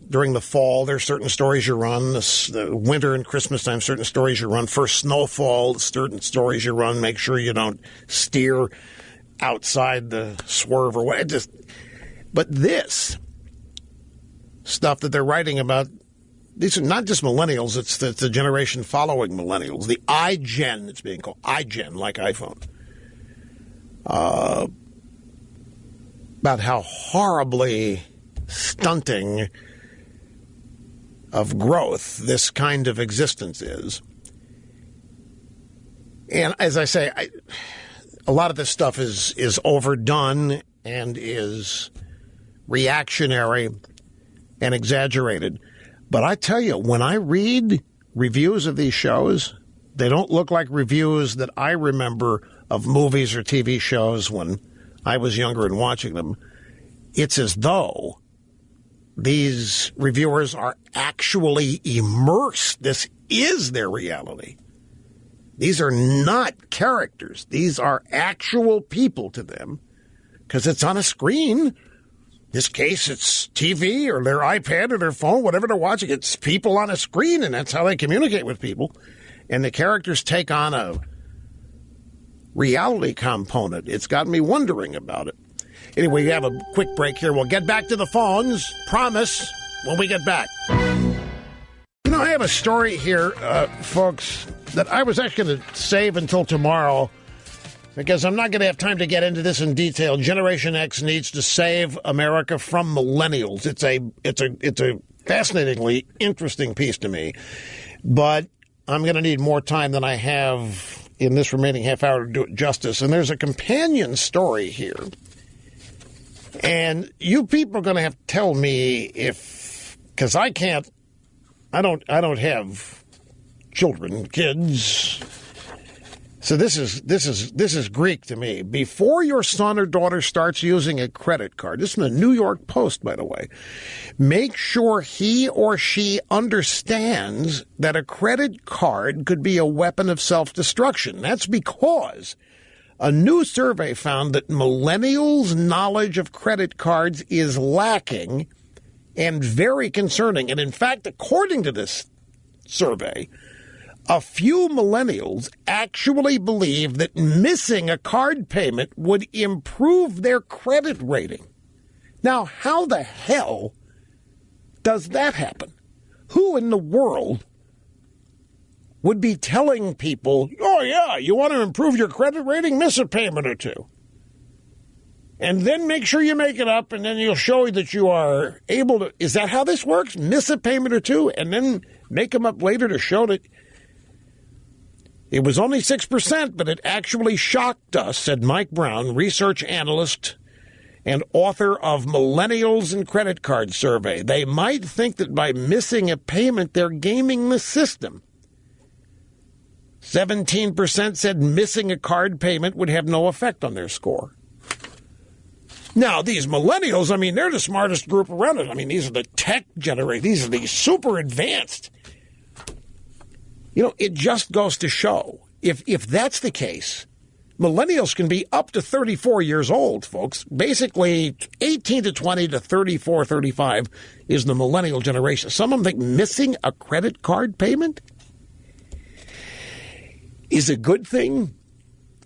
during the fall, there's certain stories you run. The winter and Christmas time, certain stories you run. First snowfall, certain stories you run. Make sure you don't steer outside the swerve or what. But this stuff that they're writing about, these are not just millennials. It's the generation following millennials. The iGen, it's being called iGen, like iPhone. About how horribly stunting of growth this kind of existence is. And as I say, a lot of this stuff is overdone and is reactionary and exaggerated. But I tell you, when I read reviews of these shows, they don't look like reviews that I remember of movies or TV shows when I was younger and watching them. It's as though these reviewers are actually immersed. This is their reality. These are not characters. These are actual people to them because it's on a screen. In this case, it's TV or their iPad or their phone, whatever they're watching. It's people on a screen, and that's how they communicate with people. And the characters take on a reality component. It's got me wondering about it. Anyway, we have a quick break here. We'll get back to the phones. Promise when we get back. You know, I have a story here, folks, that I was actually going to save until tomorrow because I'm not going to have time to get into this in detail. Generation X needs to save America from millennials. It's a fascinatingly interesting piece to me, but I'm going to need more time than I have in this remaining half hour to do it justice. And there's a companion story here. And you people are going to have to tell me because I don't have children, kids. So this is Greek to me. Before your son or daughter starts using a credit card, this is from the New York Post, by the way, make sure he or she understands that a credit card could be a weapon of self-destruction. That's because a new survey found that millennials' knowledge of credit cards is lacking and very concerning. And in fact, according to this survey, a few millennials actually believe that missing a card payment would improve their credit rating. Now, how the hell does that happen? Who in the world would be telling people, oh, yeah, you want to improve your credit rating? Miss a payment or two. And then make sure you make it up, and then you'll show that you are able to. Is that how this works? Miss a payment or two, and then make them up later to show that. It was only 6%, but it actually shocked us, said Mike Brown, research analyst and author of Millennials and Credit Card Survey. They might think that by missing a payment, they're gaming the system. 17% said missing a card payment would have no effect on their score. Now, these millennials, I mean, they're the smartest group around it. I mean, these are the tech generation. These are the super advanced. You know, it just goes to show, if that's the case, millennials can be up to 34 years old, folks. Basically, 18 to 20 to 34, 35 is the millennial generation. Some of them think missing a credit card payment is a good thing.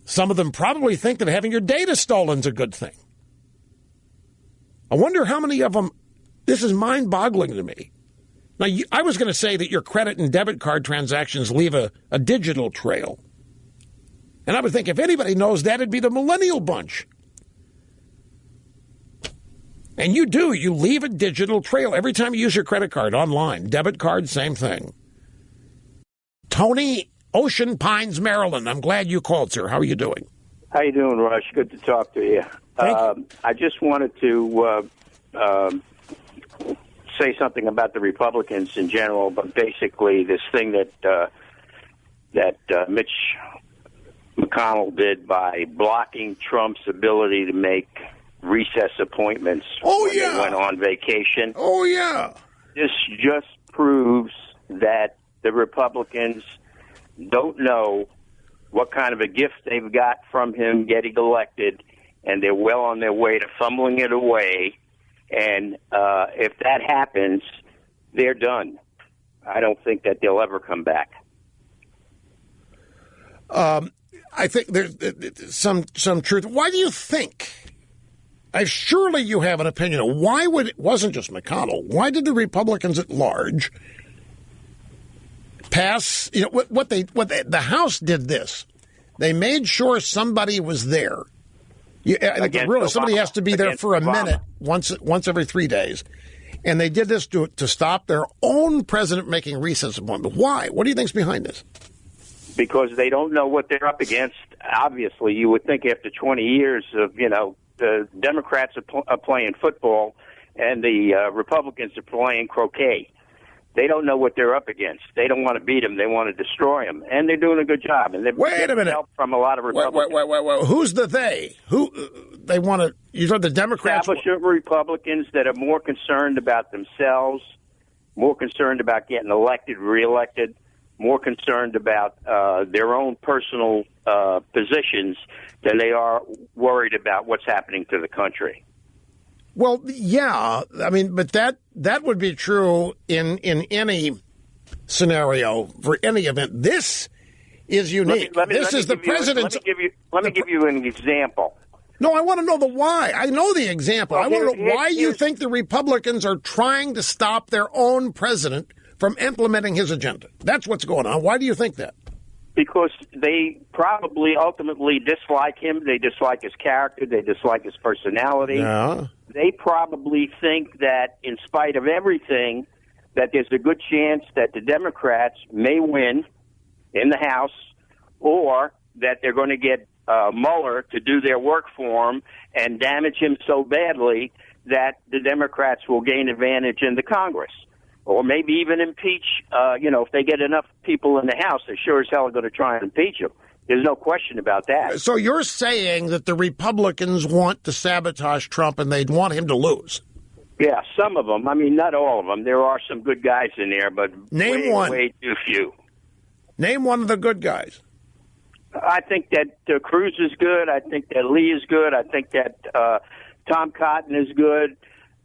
Some of them probably think that having your data stolen is a good thing. I wonder how many of them, this is mind-boggling to me. Now, I was going to say that your credit and debit card transactions leave a digital trail. And I would think if anybody knows that, it'd be the millennial bunch. And you do. You leave a digital trail every time you use your credit card online. Debit card, same thing. Tony, Ocean Pines, Maryland. I'm glad you called, sir. How are you doing? How you doing, Rush? Good to talk to you. I just wanted to say something about the Republicans in general, but basically this thing that Mitch McConnell did by blocking Trump's ability to make recess appointments when they went on vacation. Oh, yeah. This just proves that the Republicans don't know what kind of a gift they've got from him getting elected, and they're well on their way to fumbling it away. And if that happens, they're done. I don't think that they'll ever come back. I think there's some truth. Why do you think? Surely you have an opinion of why it wasn't just McConnell. Why did the Republicans at large pass? You know the House did this. They made sure somebody was there. Somebody has to be there for a minute once every 3 days. And they did this to stop their own president making recess appointments. Why? What do you think's behind this? Because they don't know what they're up against. Obviously, you would think after 20 years of, the Democrats are playing football and the Republicans are playing croquet. They don't know what they're up against. They don't want to beat them. They want to destroy them. And they're doing a good job. And they've getting help from a lot of Republicans. Wait. Who's the they? Who they want to? You said the Democrats. Establishment Republicans that are more concerned about themselves, more concerned about getting elected, reelected, more concerned about their own personal positions than they are worried about what's happening to the country. Well, yeah, I mean, but that would be true in any scenario for any event. This is unique. Let me give you an example. No, I want to know the why. I know the example. I want to know why you think the Republicans are trying to stop their own president from implementing his agenda. That's what's going on. Why do you think that? Because they probably ultimately dislike him. They dislike his character. They dislike his personality. Yeah. They probably think that in spite of everything, that there's a good chance that the Democrats may win in the House, or that they're going to get Mueller to do their work for him and damage him so badly that the Democrats will gain advantage in the Congress. Or maybe even impeach, if they get enough people in the House, they sure as hell are going to try and impeach him. There's no question about that. So you're saying that the Republicans want to sabotage Trump and they'd want him to lose? Yeah, some of them. I mean, not all of them. There are some good guys in there, but way too few. Name one of the good guys. I think that Cruz is good. I think that Lee is good. I think that Tom Cotton is good.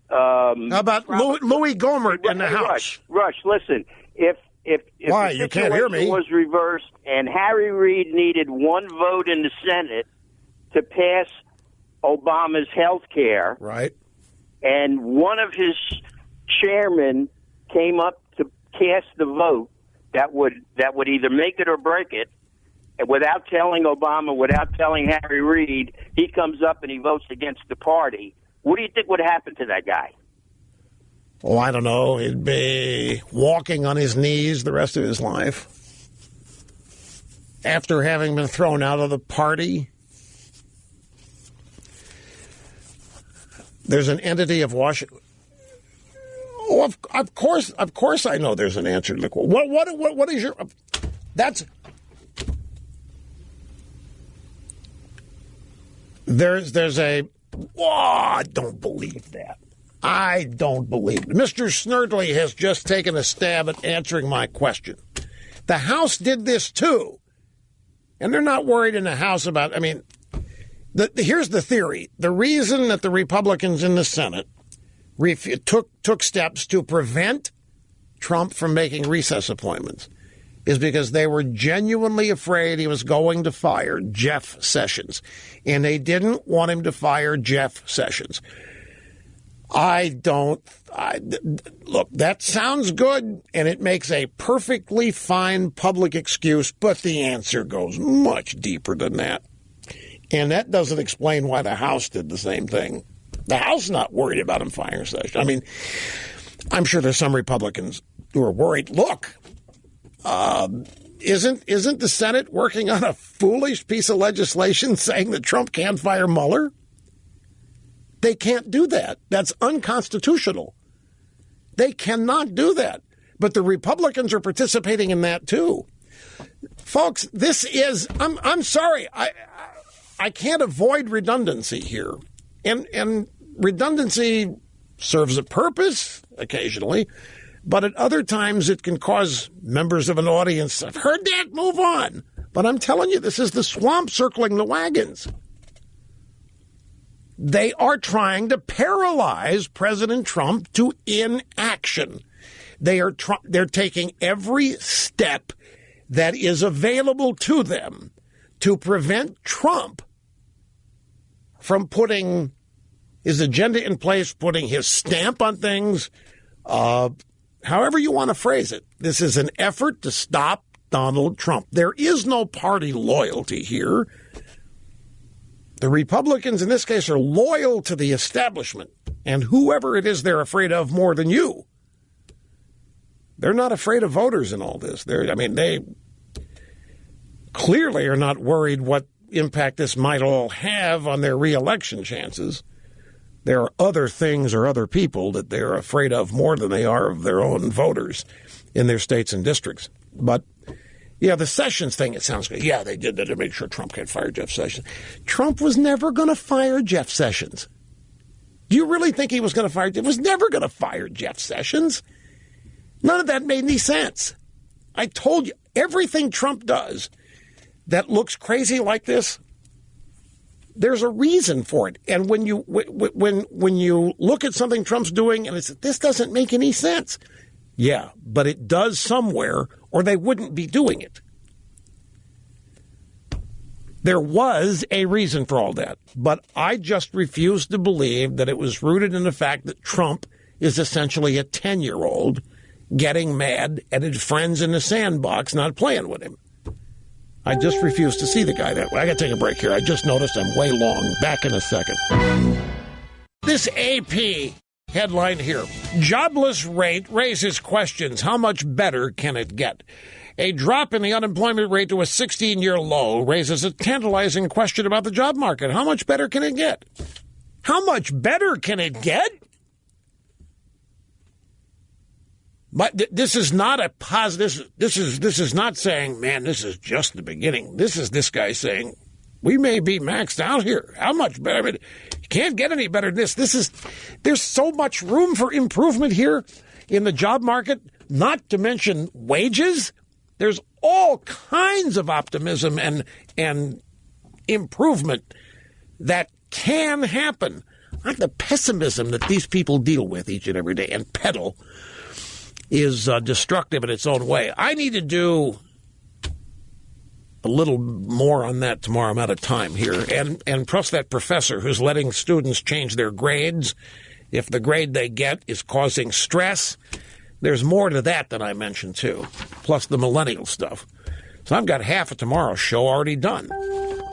How about Louis Gohmert in the House? Rush, listen. If Why? the You can't hear me. was reversed and Harry Reid needed one vote in the Senate to pass Obama's health care, right? And one of his chairmen came up to cast the vote that would either make it or break it, and without telling Obama, without telling Harry Reid, he comes up and he votes against the party. What do you think would happen to that guy? Oh, I don't know. He'd be walking on his knees the rest of his life after having been thrown out of the party. There's an entity of Washington. Oh, of course, I know there's an answer. Look, what is your? That's there's a Whoa, I don't believe that. I don't believe it. Mr. Snerdley has just taken a stab at answering my question. The House did this too. And they're not worried in the House about, here's the theory. The reason that the Republicans in the Senate took steps to prevent Trump from making recess appointments is because they were genuinely afraid he was going to fire Jeff Sessions. And they didn't want him to fire Jeff Sessions. Look, that sounds good, and it makes a perfectly fine public excuse, but the answer goes much deeper than that. And that doesn't explain why the House did the same thing. The House is not worried about him firing Sessions. I'm sure there's some Republicans who are worried. Look, isn't the Senate working on a foolish piece of legislation saying that Trump can't fire Mueller? They can't do that. That's unconstitutional. They cannot do that. But the Republicans are participating in that too. Folks, this is, I'm sorry, I can't avoid redundancy here. And redundancy serves a purpose occasionally, but at other times it can cause members of an audience, I've heard that, move on. But I'm telling you, this is the swamp circling the wagons. They are trying to paralyze President Trump to inaction. They're taking every step that is available to them to prevent Trump from putting his agenda in place, putting his stamp on things, however you want to phrase it. This is an effort to stop Donald Trump. There is no party loyalty here. The Republicans in this case are loyal to the establishment and whoever it is they're afraid of more than you. They're not afraid of voters in all this. They clearly are not worried what impact this might all have on their reelection chances. There are other things or other people that they're afraid of more than they are of their own voters in their states and districts. But yeah, the Sessions thing, it sounds good. Yeah, they did that to make sure Trump can't fire Jeff Sessions. Trump was never going to fire Jeff Sessions. Do you really think he was going to fire? He was never going to fire Jeff Sessions. None of that made any sense. I told you, everything Trump does that looks crazy like this, there's a reason for it. And when you look at something Trump's doing and this doesn't make any sense. Yeah, but it does somewhere, or they wouldn't be doing it. There was a reason for all that, but I just refuse to believe that it was rooted in the fact that Trump is essentially a 10-year-old getting mad at his friends in the sandbox not playing with him. I just refuse to see the guy that way. I got to take a break here. I just noticed I'm way long. Back in a second. This AP headline here. Jobless rate raises questions. How much better can it get? A drop in the unemployment rate to a 16-year low raises a tantalizing question about the job market. How much better can it get? How much better can it get? But this is not a positive. This is not saying, man, this is just the beginning. This is this guy saying, we may be maxed out here. How much better? You can't get any better than this. There's so much room for improvement here in the job market, not to mention wages. There's all kinds of optimism and improvement that can happen. Not the pessimism that these people deal with each and every day and peddle is destructive in its own way. I need to do a little more on that tomorrow. I'm out of time here. And plus that professor who's letting students change their grades if the grade they get is causing stress. There's more to that than I mentioned, too, plus the millennial stuff. So I've got half of tomorrow's show already done.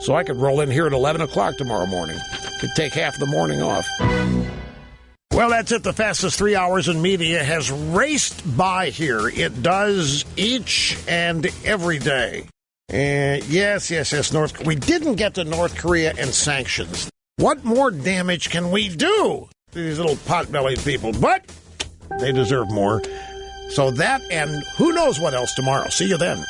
So I could roll in here at 11 o'clock tomorrow morning. Could take half the morning off. Well, that's it. The fastest 3 hours in media has raced by here. It does each and every day. And yes, we didn't get to North Korea and sanctions. What more damage can we do to these little pot-bellied people? But they deserve more. So that and who knows what else tomorrow. See you then.